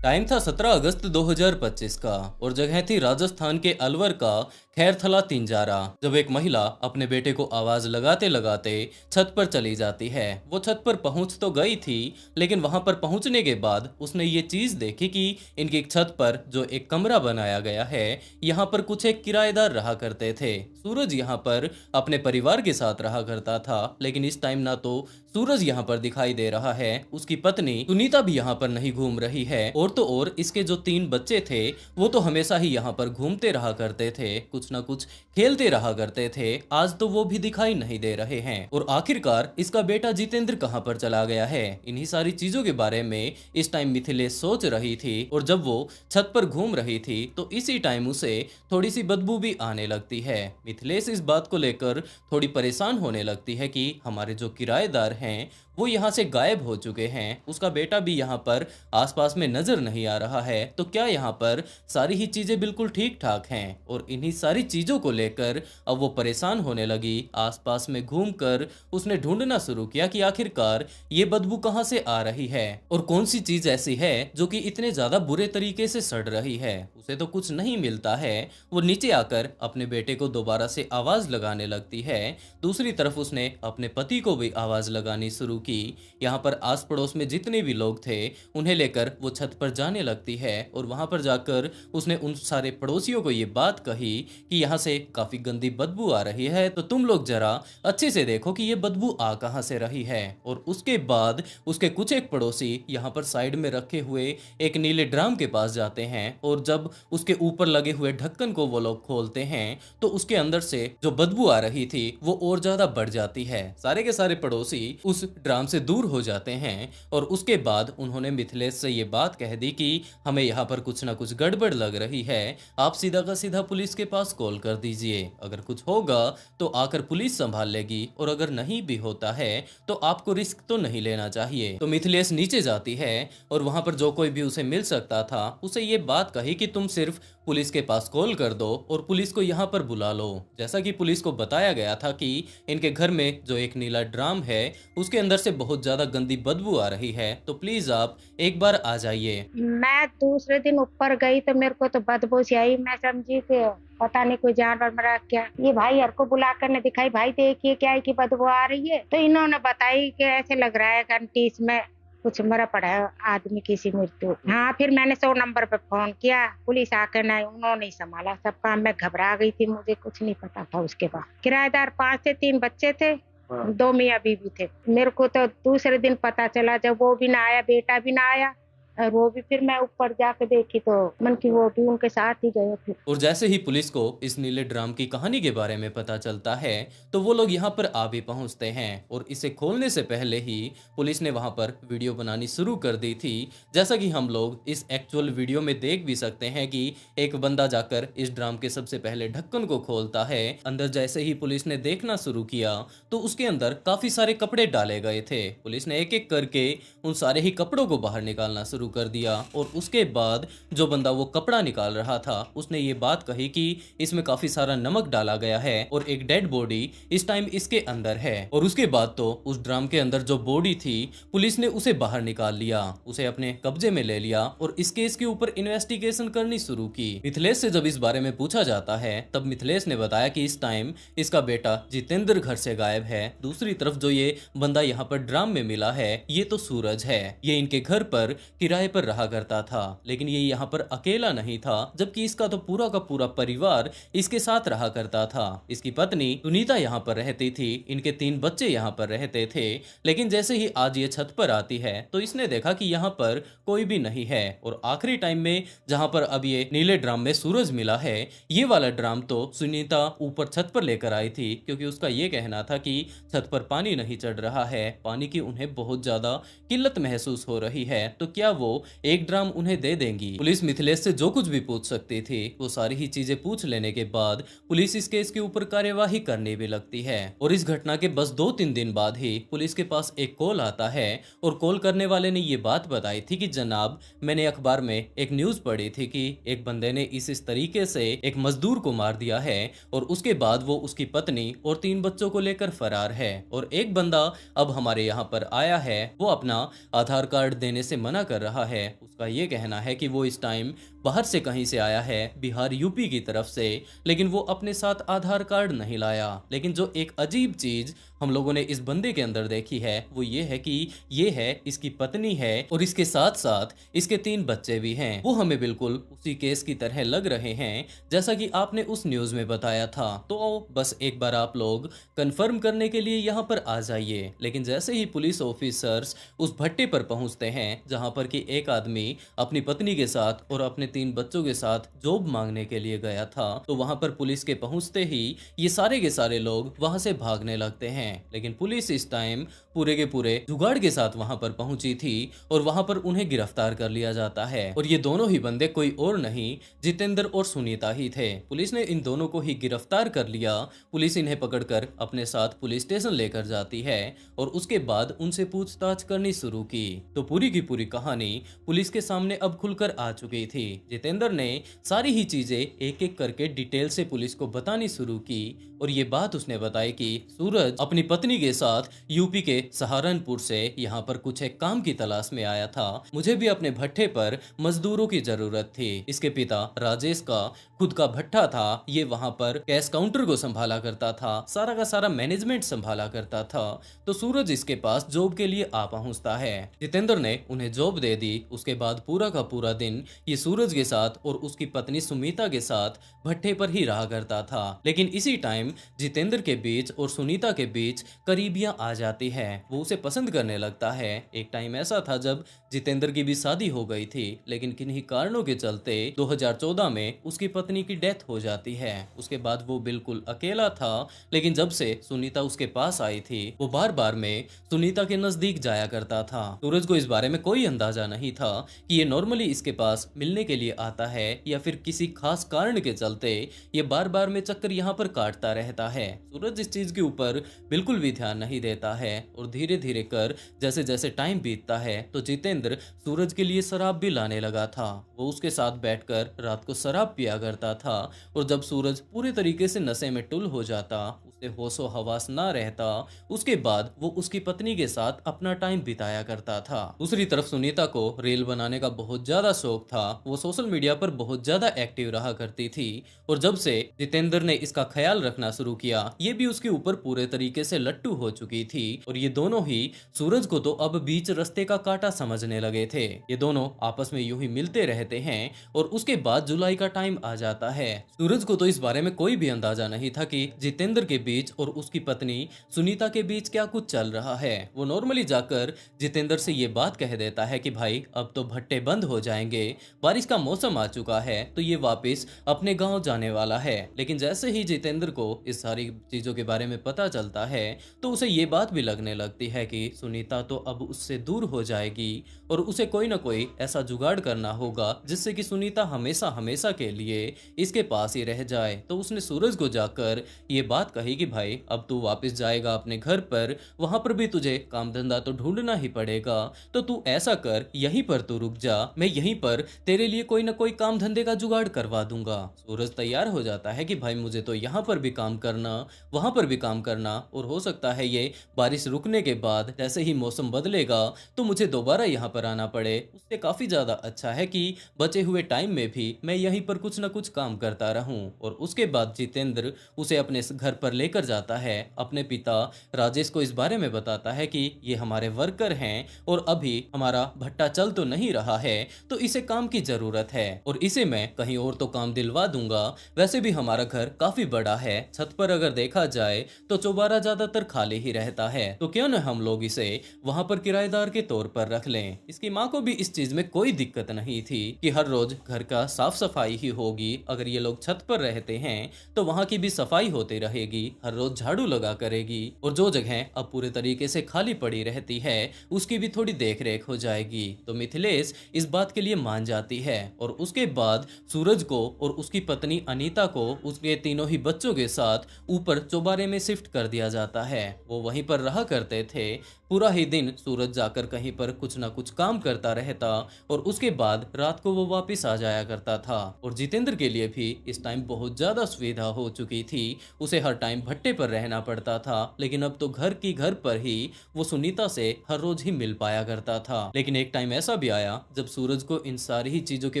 टाइम था 17 अगस्त 2025 का और जगह थी राजस्थान के अलवर का खैरथला तिंजारा, जब एक महिला अपने बेटे को आवाज लगाते लगाते छत पर चली जाती है। वो छत पर पहुंच तो गई थी लेकिन वहां पर पहुंचने के बाद उसने ये चीज देखी कि इनकी छत पर जो एक कमरा बनाया गया है यहाँ पर कुछ एक किराएदार रहा करते थे। सूरज यहाँ पर अपने परिवार के साथ रहा करता था, लेकिन इस टाइम ना तो सूरज यहाँ पर दिखाई दे रहा है, उसकी पत्नी सुनीता भी यहाँ पर नहीं घूम रही है और तो और इसके जो 3 बच्चे थे वो तो हमेशा ही यहाँ पर घूमते रहा करते थे। कुछ कुछ ना कुछ खेलते रहा करते थे, आज तो वो भी दिखाई नहीं दे रहे हैं। और आखिरकार इसका बेटा जितेंद्र कहां पर चला गया है, इन्हीं सारी चीजों के बारे में इस टाइम मिथिलेश सोच रही थी। और जब वो छत पर घूम रही थी तो इसी टाइम उसे थोड़ी सी बदबू भी आने लगती है। मिथिलेश इस बात को लेकर थोड़ी परेशान होने लगती है कि हमारे जो किराएदार हैं वो यहाँ से गायब हो चुके हैं, उसका बेटा भी यहाँ पर आसपास में नजर नहीं आ रहा है, तो क्या यहाँ पर सारी ही चीजें बिल्कुल ठीक ठाक हैं। और इन्हीं सारी चीजों को लेकर अब वो परेशान होने लगी। आसपास में घूमकर उसने ढूंढना शुरू किया कि आखिरकार ये बदबू कहाँ से आ रही है और कौन सी चीज ऐसी है जो कि इतने ज्यादा बुरे तरीके से सड़ रही है। उसे तो कुछ नहीं मिलता है। वो नीचे आकर अपने बेटे को दोबारा से आवाज लगाने लगती है। दूसरी तरफ उसने अपने पति को भी आवाज लगानी शुरू की। यहाँ पर आस पड़ोस में जितने भी लोग थे उन्हें लेकर वो छत पर जाने लगती है और वहां पर जाकर उसने उन सारे पड़ोसियों को ये बात कही कि यहाँ से काफी गंदी बदबू आ रही है, तो तुम लोग जरा अच्छे से देखो कि ये बदबू आ कहाँ से रही है। और उसके बाद उसके कुछ एक पड़ोसी यहाँ पर साइड में रखे हुए एक नीले ड्राम के पास जाते हैं और जब उसके ऊपर लगे हुए ढक्कन को वो लोग खोलते हैं तो उसके अंदर से जो बदबू आ रही थी वो और ज्यादा बढ़ जाती है। सारे के सारे पड़ोसी उस ड्राम से दूर हो जाते हैं और उसके बाद उन्होंने मिथिलेश से ये बात कह दी कि हमें यहाँ पर कुछ ना कुछ गड़बड़ लग रही है, आप सीधा का सीधा पुलिस के पास कॉल कर दीजिए। अगर कुछ होगा तो आकर पुलिस संभाल लेगी और अगर नहीं भी होता है तो आपको रिस्क तो नहीं लेना चाहिए। तो मिथिलेश नीचे जाती है और वहां पर जो कोई भी उसे मिल सकता था उसे ये बात कही कि तुम सिर्फ पुलिस के पास कॉल कर दो और पुलिस को यहाँ पर बुला लो। जैसा कि पुलिस को बताया गया था कि इनके घर में जो एक नीला ड्राम है उसके अंदर से बहुत ज्यादा गंदी बदबू आ रही है, तो प्लीज आप एक बार आ जाइए। मैं दूसरे दिन ऊपर गई तो मेरे को तो बदबू सी आई। मैं समझी कि पता नहीं कोई जानवर मरा क्या। ये भाई हर को बुला कर ने दिखाई, भाई देखिए क्या है की बदबू आ रही है। तो इन्होंने बताई कि ऐसे लग रहा है घंटी इसमें कुछ मरा पड़ा है आदमी किसी मृत्यु। हाँ, फिर मैंने 100 नंबर पे फोन किया, पुलिस आकर नहीं, उन्होंने नहीं संभाला सब काम। मैं घबरा गई थी, मुझे कुछ नहीं पता था। उसके बाद किराएदार 5 थे, 3 बच्चे थे, 2 मियाँ बीवी थे। मेरे को तो दूसरे दिन पता चला जब वो भी ना आया, बेटा भी ना आया और वो भी फिर मैं ऊपर जाके देखी तो मन की वो भी उनके साथ ही गए थे। और जैसे ही पुलिस को इस नीले ड्राम की कहानी के बारे में पता चलता है तो वो लोग यहाँ पर आ भी पहुँचते हैं और इसे खोलने से पहले ही पुलिस ने वहाँ पर वीडियो बनानी शुरू कर दी थी। जैसा कि हम लोग इस एक्चुअल वीडियो में देख भी सकते हैं कि एक बंदा जाकर इस ड्राम के सबसे पहले ढक्कन को खोलता है। अंदर जैसे ही पुलिस ने देखना शुरू किया तो उसके अंदर काफी सारे कपड़े डाले गए थे। पुलिस ने एक एक करके उन सारे ही कपड़ों को बाहर निकालना शुरू कर दिया और उसके बाद जो बंदा वो कपड़ा निकाल रहा था उसने ये बात कही कि इसमें काफी सारा नमक डाला गया है और एक डेड बॉडी इस टाइम इसके अंदर है। और उसके बाद तो उस ड्राम के अंदर जो बॉडी थी पुलिस ने उसे बाहर निकाल लिया, उसे अपने कब्जे में ले लिया और इस केस के ऊपर इन्वेस्टिगेशन करनी शुरू की। मिथिलेश से जब इस बारे में पूछा जाता है तब मिथिलेश ने बताया कि इस टाइम इसका बेटा जितेंद्र घर से गायब है। दूसरी तरफ जो ये बंदा यहाँ पर ड्राम में मिला है ये तो सूरज है। ये इनके घर पर किराए पर रहा करता था, लेकिन ये यहाँ पर अकेला नहीं था, जबकि इसका तो पूरा का पूरा परिवार इसके साथ रहा करता था। इसकी पत्नी सुनीता यहाँ पर रहती थी, इनके 3 बच्चे यहाँ पर रहते थे। लेकिन जैसे ही आज ये छत पर आती है तो इसने देखा कि यहाँ पर कोई भी नहीं है और आखिरी टाइम में जहाँ पर अब ये नीले ड्राम में सूरज मिला है, ये वाला ड्राम तो सुनीता ऊपर छत पर लेकर आई थी क्योंकि उसका ये कहना था कि छत पर पानी नहीं चढ़ रहा है, पानी की उन्हें बहुत ज्यादा किल्लत महसूस हो रही है, तो क्या वो एक ड्राम उन्हें दे देंगी। पुलिस मिथिलेश से जो कुछ भी पूछ सकती थी वो सारी ही चीजें पूछ लेने के बाद पुलिस इस केस के ऊपर कार्यवाही करने भी लगती है। और इस घटना के बस 2-3 दिन बाद ही पुलिस के पास एक कॉल आता है और कॉल करने वाले ने ये बात बताई थी कि जनाब, मैंने अखबार में एक न्यूज पढ़ी थी कि एक बंदे ने इस तरीके से एक मजदूर को मार दिया है और उसके बाद वो उसकी पत्नी और 3 बच्चों को लेकर फरार है और एक बंदा अब हमारे यहाँ पर आया है, वो अपना आधार कार्ड देने से मना कर रहा है। उसका ये कहना है कि वो इस टाइम बाहर से कहीं से आया है, बिहार यूपी की तरफ से, लेकिन वो अपने साथ आधार कार्ड नहीं लाया। लेकिन जो एक अजीब चीज हम लोगों ने इस बंदे के अंदर देखी है वो ये है कि ये है इसकी पत्नी है और इसके साथ साथ इसके 3 बच्चे भी हैं। वो हमें बिल्कुल उसी केस की तरह लग रहे हैं जैसा कि आपने उस न्यूज में बताया था। तो बस एक बार आप लोग कंफर्म करने के लिए यहाँ पर आ जाइए। लेकिन जैसे ही पुलिस ऑफिसर्स उस भट्टे पर पहुंचते हैं जहां पर कि एक आदमी अपनी पत्नी के साथ और अपने 3 बच्चों के साथ जॉब मांगने के लिए गया था, तो वहां पर पुलिस के पहुंचते ही ये सारे के सारे लोग वहां से भागने लगते हैं। लेकिन पुलिस इस टाइम पूरे के पूरे जुगाड़ के साथ वहां पर पहुंची थी और वहां पर उन्हें गिरफ्तार कर लिया जाता है। और ये दोनों ही बंदे कोई और नहीं, जितेंद्र और सुनीता ही थे। पुलिस ने इन दोनों को ही गिरफ्तार कर लिया। पुलिस इन्हें पकड़कर अपने साथ पुलिस स्टेशन लेकर जाती है और उसके बाद उनसे पूछताछ करनी शुरू की। तो पूरी की पूरी कहानी पुलिस के सामने अब खुलकर आ चुकी थी। जितेंद्र ने सारी ही चीजें एक एक करके डिटेल से पुलिस को बतानी शुरू की और ये बात उसने बताई कि सूरज अपनी पत्नी के साथ यूपी के सहारनपुर से यहाँ पर कुछ एक काम की तलाश में आया था। मुझे भी अपने भट्ठे पर मजदूरों की जरूरत थी। इसके पिता राजेश का खुद का भट्ठा था, ये वहां पर कैश काउंटर को संभाला करता था, सारा का सारा मैनेजमेंट संभाला करता था। तो सूरज इसके पास जॉब के लिए आ पहुंचता है। जितेंद्र ने उन्हें जॉब दे दी। उसके बाद पूरा का पूरा दिन ये सूरज के साथ और उसकी पत्नी सुनीता के साथ भट्ठे पर ही रहा करता था। लेकिन इसी टाइम जितेंद्र के बीच और सुनीता के बीच करीबियां आ जाती है। वो उसे पसंद करने लगता है। एक टाइम ऐसा था जब जितेंद्र की भी शादी हो गई थी, लेकिन किन्हीं कारणों के चलते 2014 में उसकी पत्नी की डेथ हो जाती है। उसके बाद वो बिल्कुल अकेला था। लेकिन जब से सुनीता उसके पास आई थी, वो बार बार में सुनीता के नजदीक जाया करता था। सूरज को इस बारे में कोई अंदाजा नहीं था कि ये नॉर्मली इसके पास मिलने के लिए आता है या फिर किसी खास कारण के चलते ये बार बार में चक्कर यहाँ पर काटता रहता है। सूरज इस चीज के ऊपर बिल्कुल भी ध्यान नहीं देता है और धीरे धीरे कर जैसे जैसे टाइम बीतता है तो जितेंद्र सूरज के लिए शराब भी लाने लगा था। वो उसके साथ बैठकर रात को शराब पिया करता था और जब सूरज पूरे तरीके से नशे में टुल हो जाता, उसे होशो हवास ना रहता, उसके बाद वो उसकी पत्नी के साथ अपना टाइम बिताया करता था। दूसरी तरफ सुनीता को रील बनाने का बहुत ज्यादा शौक था। वो सोशल मीडिया पर बहुत ज्यादा एक्टिव रहा करती थी और जब से जितेंद्र ने इसका ख्याल रखना शुरू किया, ये भी उसके ऊपर पूरे तरीके से लट्टू हो चुकी थी और ये दोनों ही सूरज को तो अब बीच रास्ते का कांटा समझने लगे थे। ये दोनों आपस में यूं ही मिलते रहते हैं और उसके बाद जुलाई का टाइम आ जाता है। सूरज को तो इस बारे में कोई भी अंदाजा नहीं था कि जितेंद्र के बीच और उसकी पत्नी सुनीता के बीच क्या कुछ चल रहा है। वो नॉर्मली जाकर जितेंद्र से ये बात कह देता है कि भाई अब तो भट्टे बंद हो जाएंगे, बारिश का मौसम आ चुका है तो ये वापस अपने गांव जाने वाला है। लेकिन जैसे ही जितेंद्र को इस सारी चीजों के बारे में पता चलता है तो उसे ये बात भी लगने लगती है कि सुनीता तो अब उससे दूर हो जाएगी और उसे कोई ना कोई ऐसा जुगाड़ करना होगा जिससे कि सुनीता हमेशा हमेशा के लिए इसके पास ही रह जाए। तो उसने सूरज को जाकर ये बात कही कि भाई अब तू वापस जाएगा अपने घर पर, वहां पर भी तुझे काम धंधा तो ढूंढना ही पड़ेगा, तो तू ऐसा कर यहीं पर तू रुक जा, मैं यहीं पर तेरे लिए कोई ना कोई काम धंधे का जुगाड़ करवा दूंगा। सूरज तैयार हो जाता है कि भाई मुझे तो यहाँ पर भी काम करना, वहां पर भी काम करना और हो सकता है ये बारिश रुकने के बाद जैसे ही मौसम बदलेगा तो मुझे दोबारा यहाँ पर आना पड़े, उससे काफी ज्यादा अच्छा है कि बचे हुए टाइम में भी मैं यहीं पर कुछ न कुछ काम करता रहूं। और उसके बाद जितेंद्र उसे अपने घर पर लेकर जाता है। अपने पिता राजेश को इस बारे में बताता है कि ये हमारे वर्कर हैं और अभी हमारा भट्टा चल तो नहीं रहा है तो इसे काम की जरूरत है और इसे मैं कहीं और तो काम दिलवा दूंगा। वैसे भी हमारा घर काफी बड़ा है, छत पर अगर देखा जाए तो चौबारा ज्यादातर खाली ही रहता है, तो क्यों न हम लोग इसे वहां पर किराएदार के तौर पर रख लें। इसकी माँ को भी इस चीज में कोई दिक्कत नहीं थी कि हर रोज घर का साफ सफाई ही होगी, अगर ये लोग छत पर रहते हैं तो वहां की भी सफाई होती रहेगी, हर रोज झाड़ू लगा करेगी और जो जगह अब पूरे तरीके से खाली पड़ी रहती है उसकी भी थोड़ी देख रेख हो जाएगी। तो मिथिलेश इस बात के लिए मान जाती है और उसके बाद सूरज को और उसकी पत्नी अनीता को उसके तीनों ही बच्चों के साथ ऊपर चौबारे में शिफ्ट कर दिया जाता है। वो वहीं पर रहा करते थे। पूरा ही दिन सूरज जाकर कहीं पर कुछ ना कुछ काम करता रहता और उसके बाद रात को वो वापस आ जाया करता था। और जितेंद्र के लिए भी इस टाइम बहुत ज्यादा सुविधा हो चुकी थी, उसे हर टाइम भट्टे पर रहना पड़ता था, लेकिन अब तो घर की घर पर ही वो सुनीता से हर रोज ही मिल पाया करता था। लेकिन एक टाइम ऐसा भी आया जब सूरज को इन सारी ही चीजों के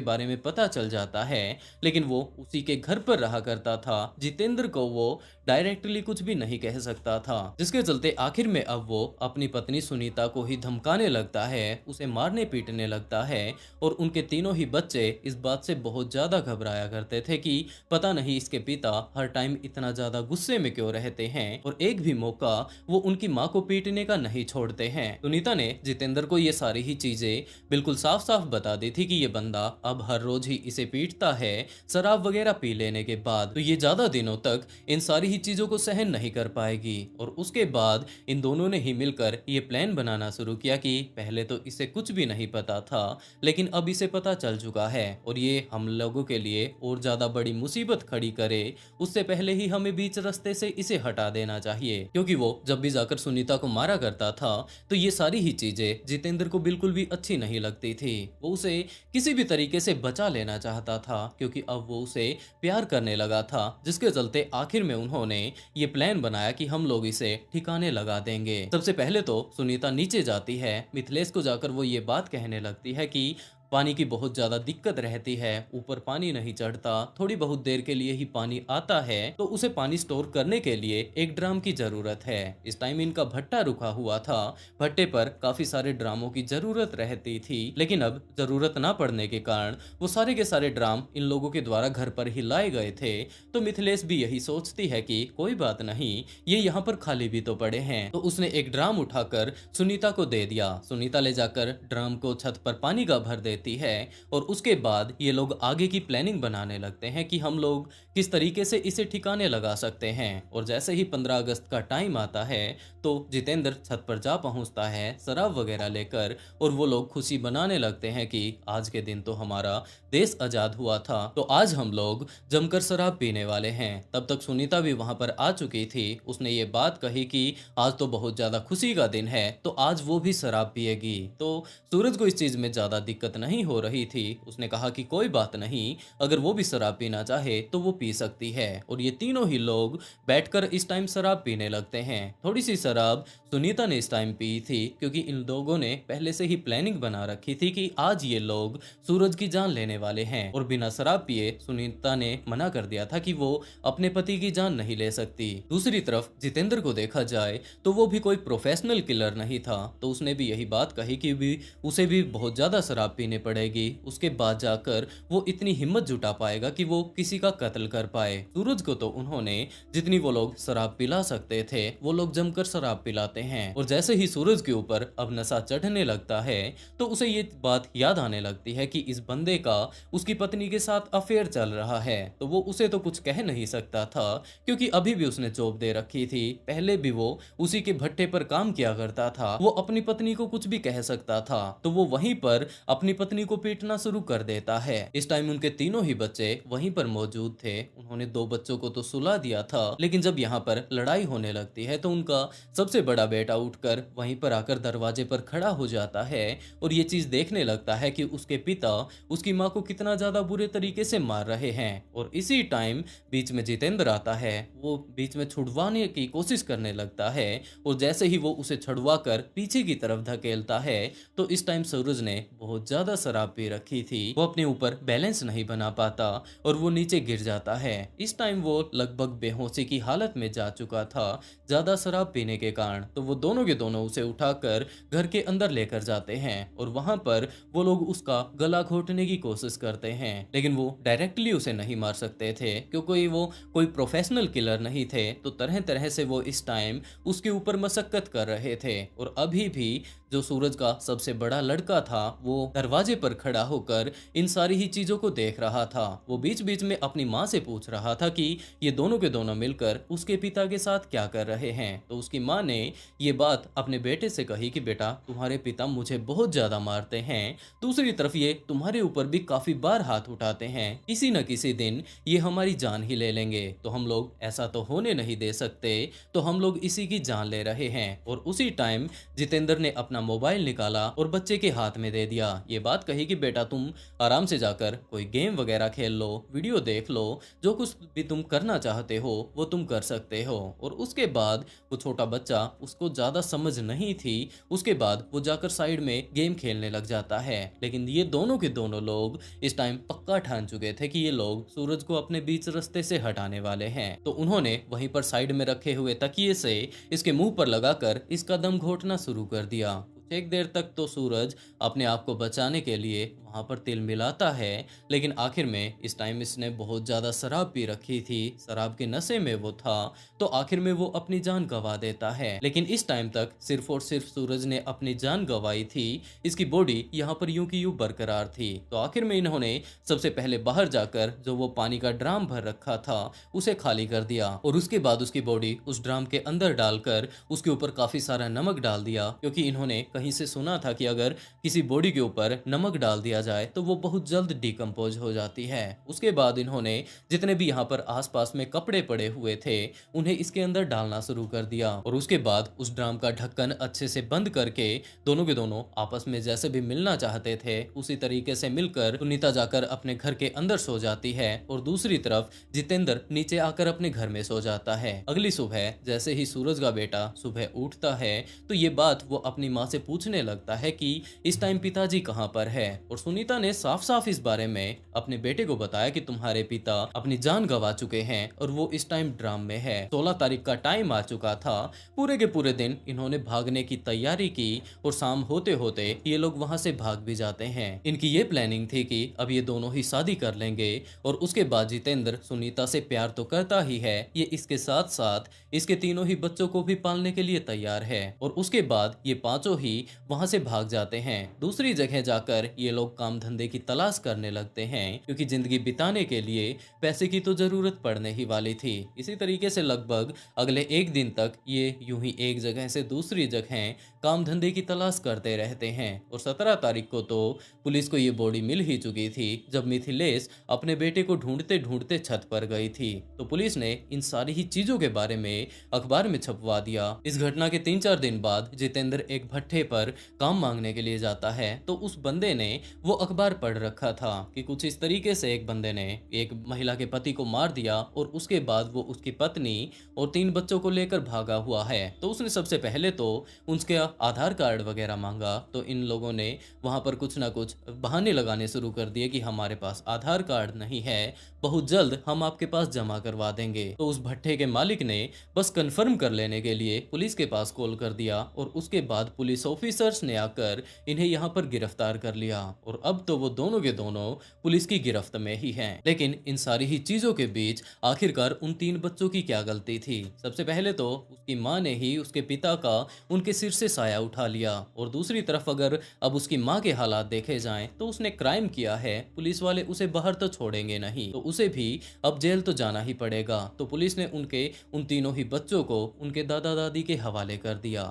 बारे में पता चल जाता है, लेकिन वो उसी के घर पर रहा करता था। जितेंद्र को वो डायरेक्टली कुछ भी नहीं कह सकता था, जिसके चलते आखिर में अब वो अपनी पत्नी सुनीता को ही धमकाने लगता है, उसे मारने पीटने लगता है और उनके तीनों ही बच्चे इस बात से बहुत ज्यादा घबराया करते थे कि पता नहीं इसके पिता हर टाइम इतना ज्यादा गुस्से में क्यों रहते हैं और एक भी मौका वो उनकी माँ को पीटने का नहीं छोड़ते हैं। सुनीता ने जितेंद्र को ये सारी ही चीजें बिल्कुल साफ साफ बता दी थी कि ये बंदा अब हर रोज ही इसे पीटता है शराब वगैरह पी लेने के बाद, तो ये ज्यादा दिनों तक इन सारी ही चीजों को सहन नहीं कर पाएगी। और उसके बाद इन दोनों ने ही मिलकर ये प्लान बनाना शुरू किया कि पहले तो इसे कुछ भी नहीं पता था, लेकिन अब इसे पता चल चुका है और ये हम लोगों के लिए और ज्यादा बड़ी मुसीबत खड़ी करे उससे पहले ही हमें बीच रास्ते से इसे हटा देना चाहिए। क्योंकि वो जब भी जाकर सुनीता को मारा करता था तो ये सारी ही चीजें जितेंद्र को बिल्कुल भी अच्छी नहीं लगती थी। वो उसे किसी भी तरीके से बचा लेना चाहता था क्योंकि अब वो उसे प्यार करने लगा था, जिसके चलते आखिर में उन्होंने ये प्लान बनाया कि हम लोग इसे ठिकाने लगा देंगे। सबसे पहले तो सुनीता नीचे जाती है, मिथिलेश को जाकर वो ये बात कहने लगती है कि पानी की बहुत ज्यादा दिक्कत रहती है, ऊपर पानी नहीं चढ़ता, थोड़ी बहुत देर के लिए ही पानी आता है, तो उसे पानी स्टोर करने के लिए एक ड्राम की जरूरत है। इस टाइम इनका भट्टा रुका हुआ था, भट्टे पर काफी सारे ड्रामों की जरूरत रहती थी, लेकिन अब जरूरत ना पड़ने के कारण वो सारे के सारे ड्राम इन लोगों के द्वारा घर पर ही लाए गए थे। तो मिथिलेश भी यही सोचती है कि कोई बात नहीं, ये यहाँ पर खाली भी तो पड़े हैं। तो उसने एक ड्राम उठाकर सुनीता को दे दिया। सुनीता ले जाकर ड्राम को छत पर पानी का भर देती है और उसके बाद ये लोग आगे की प्लानिंग बनाने लगते हैं कि हम लोग किस तरीके से इसे ठिकाने लगा सकते हैं। और जैसे ही 15 अगस्त का टाइम आता है तो जितेंद्र छत पर जा पहुंचता है शराब वगैरह लेकर और वो लोग खुशी बनाने लगते हैं कि आज के दिन तो हमारा देश आजाद हुआ था, तो आज हम लोग जमकर शराब पीने वाले हैं। तब तक सुनीता भी वहां पर आ चुकी थी। उसने ये बात कही कि आज तो बहुत ज्यादा खुशी का दिन है, तो आज वो भी शराब पिएगी। तो सूरज को इस चीज में ज्यादा दिक्कत नहीं हो रही थी। उसने कहा कि कोई बात नहीं, अगर वो भी शराब पीना चाहे तो वो पी सकती है। और ये तीनों ही लोग बैठकर इस टाइम शराब पीने लगते हैं। थोड़ी सी शराब सुनीता ने इस टाइम पी थी क्योंकि इन लोगों ने पहले से ही प्लानिंग बना रखी थी कि आज ये लोग सूरज की जान लेने वाले हैं। और बिना शराब पिए सुनीता ने मना कर दिया था कि वो अपने पति की जान नहीं ले सकती। दूसरी तरफ जितेंद्र को देखा जाए तो वो भी कोई प्रोफेशनल किलर नहीं था, तो उसने भी यही बात कही कि उसे भी बहुत ज्यादा शराब पीने पड़ेगी, उसके बाद जाकर वो इतनी हिम्मत जुटा पाएगा कि वो किसी का कत्ल कर पाए। सूरज को तो उन्होंने जितनी वो लोग शराब पिला सकते थे वो लोग जमकर शराब पिलाते हैं। और जैसे ही सूरज के ऊपर अब नशा चढ़ने लगता है तो उसे ये बात याद आने लगती है कि इस बंदे का उसकी पत्नी के साथ अफेयर चल रहा है। तो वो उसे तो कुछ कह नहीं सकता था क्योंकि अभी भी उसने जॉब दे रखी थी, पहले भी वो उसी के भट्टे पर काम किया करता था। वो अपनी पत्नी को कुछ भी कह सकता था, तो वो वहीं पर अपनी पत्नी को पीटना शुरू कर देता है। इस टाइम उनके तीनों ही बच्चे वहीं पर मौजूद थे। उन्होंने 2 बच्चों को तो सुला दिया था, लेकिन जब यहाँ पर लड़ाई होने लगती है तो उनका सबसे बड़ा बेटा उठकर वहीं पर आकर दरवाजे पर खड़ा हो जाता है और ये चीज देखने लगता है कि उसके पिता उसकी माँ को कितना ज्यादा बुरे तरीके से मार रहे हैं। और इसी टाइम बीच में जितेंद्र आता है, वो बीच में छुड़वाने की कोशिश करने लगता है और जैसे ही वो उसे छुड़वा कर पीछे की तरफ धकेलता है तो इस टाइम सूरज ने बहुत ज्यादा शराब पी रखी थी, वो अपने ऊपर बैलेंस नहीं बना पाता और वो नीचे गिर जाता है। इस टाइम वो लगभग बेहोशी की हालत में जा चुका था ज्यादा शराब पीने के कारण। तो वो दोनों के दोनों उसे उठाकर घर के अंदर लेकर जाते हैं और वहां पर वो लोग उसका गला घोटने की कोशिश करते हैं, लेकिन वो डायरेक्टली उसे नहीं मार सकते थे क्योंकि वो कोई प्रोफेशनल किलर नहीं थे। तो तरह तरह से वो इस टाइम उसके ऊपर मशक्कत कर रहे थे। और अभी भी जो सूरज का सबसे बड़ा लड़का था वो दरवाजे पर खड़ा होकर इन सारी ही चीजों को देख रहा था। वो बीच बीच में अपनी माँ से पूछ रहा था कि ये दोनों के दोनों मिलकर उसके पिता के साथ क्या कर रहे हैं। तो उसकी माँ ने ये बात अपने बेटे से कही कि बेटा, तुम्हारे पिता मुझे बहुत ज्यादा मारते हैं, दूसरी तरफ ये तुम्हारे ऊपर भी काफी बार हाथ उठाते हैं, किसी न किसी दिन ये हमारी जान ही ले लेंगे, तो हम लोग ऐसा तो होने नहीं दे सकते, तो हम लोग इसी की जान ले रहे हैं। और उसी टाइम जितेंद्र ने अपना मोबाइल निकाला और बच्चे के हाथ में दे दिया। ये बात कही कि बेटा, तुम आराम से जाकर कोई गेम वगैरह खेल लो, वीडियो देख लो, जो कुछ भी तुम करना चाहते हो वो तुम कर सकते हो। और उसके बाद वो छोटा बच्चा, उसको ज्यादा समझ नहीं थी, उसके बाद वो जाकर साइड में गेम खेलने लग जाता है। लेकिन ये दोनों के दोनों लोग इस टाइम पक्का ठान चुके थे कि ये लोग सूरज को अपने बीच रास्ते से हटाने वाले हैं। तो उन्होंने वहीं पर साइड में रखे हुए तकिए से इसके मुंह पर लगाकर इसका दम घोटना शुरू कर दिया। एक देर तक तो सूरज अपने आप को बचाने के लिए वहाँ पर तिल मिलाता है, लेकिन आखिर में इस टाइम इसने बहुत ज़्यादा शराब पी रखी थी, शराब के नशे में वो था, तो आखिर में वो अपनी जान गंवा देता है। लेकिन इस टाइम तक सिर्फ और सिर्फ सूरज ने अपनी जान गंवाई थी, इसकी बॉडी यहाँ पर यूं की यूं बरकरार थी। तो आखिर में इन्होंने सबसे पहले बाहर जाकर जो वो पानी का ड्राम भर रखा था उसे खाली कर दिया, और उसके बाद उसकी बॉडी उस ड्राम के अंदर डालकर उसके ऊपर काफी सारा नमक डाल दिया, क्योंकि इन्होंने कहीं से सुना था कि अगर किसी बॉडी के ऊपर नमक डाल दिया जाए तो वो बहुत जल्द डिकम्पोज हो जाती है। उसके बाद इन्होंने जितने भी यहाँ पर आसपास में कपड़े पड़े हुए थे उन्हें इसके अंदर डालना शुरू कर दिया, और उसके बाद उस ड्राम का ढक्कन अच्छे से बंद करके दोनों के दोनों आपस में जैसे भी मिलना चाहते थे उसी तरीके से मिलकर सुनीता जाकर अपने घर के अंदर सो जाती है, और दूसरी तरफ जितेंद्र नीचे आकर अपने घर में सो जाता है। अगली सुबह जैसे ही सूरज का बेटा सुबह उठता है तो ये बात वो अपनी माँ से पूछने लगता है कि इस टाइम पिताजी कहाँ पर है, और सुनीता ने साफ साफ इस बारे में अपने बेटे को बताया कि तुम्हारे पिता अपनी जान गंवा चुके हैं और वो इस टाइम ड्राम में है। 16 तारीख का टाइम आ चुका था, पूरे के पूरे दिन इन्होंने भागने की तैयारी की, और शाम होते होते ये लोग वहां से भाग भी जाते हैं। इनकी ये प्लानिंग थी कि अब ये दोनों ही शादी कर लेंगे, और उसके बाद जितेंद्र सुनीता से प्यार तो करता ही है, ये इसके साथ साथ इसके तीनों ही बच्चों को भी पालने के लिए तैयार है। और उसके बाद ये पांचों ही वहां से भाग जाते हैं। दूसरी जगह जाकर ये लोग काम धंधे की तलाश करने लगते हैं, क्योंकि जिंदगी बिताने के लिए पैसे की तो जरूरत पड़ने ही वाली थी। इसी तरीके से लगभग अगले एक दिन तक ये यूं ही एक जगह से दूसरी जगह काम धंधे की तलाश करते रहते हैं, और 17 तारीख को तो पुलिस को ये बॉडी मिल ही चुकी थी जब मिथिलेश अपने बेटे को ढूंढते ढूंढते छत पर गई थी। तो पुलिस ने इन सारी ही चीजों के बारे में अखबार में छपवा दिया। इस घटना के 3-4 दिन बाद जितेंद्र एक भट्ठे पर काम मांगने के लिए जाता है, तो उस बंदे ने वो अखबार पढ़ रखा था कि कुछ इस तरीके से एक बंदे ने एक महिला के पति को मार दिया, और उसके बाद वो उसकी पत्नी और 3 बच्चों को लेकर भागा हुआ है। तो उसने सबसे पहले तो उनके आधार कार्ड वगैरह मांगा, तो इन लोगों ने वहां पर कुछ ना कुछ बहाने लगाने शुरू कर दिए कि हमारे पास आधार कार्ड नहीं है, बहुत जल्द हम आपके पास जमा करवा देंगे। तो उस भट्ठे के मालिक ने बस कंफर्म कर लेने के लिए पुलिस के पास कॉल कर दिया, और उसके बाद पुलिस ऑफिसर्स ने आकर इन्हें यहाँ पर गिरफ्तार कर लिया, और अब तो वो दोनों के दोनों पुलिस की गिरफ्त में ही हैं। लेकिन इन सारी ही चीजों के बीच आखिरकार उन 3 बच्चों की क्या गलती थी? सबसे पहले तो उसकी माँ ने ही उसके पिता का उनके सिर से साया उठा लिया, और दूसरी तरफ अगर अब उसकी माँ के हालात देखे जाएं तो उसने क्राइम किया है, पुलिस वाले उसे बाहर तो छोड़ेंगे नहीं, तो उसे भी अब जेल तो जाना ही पड़ेगा। तो पुलिस ने उन तीनों ही बच्चों को उनके दादा दादी के हवाले कर दिया।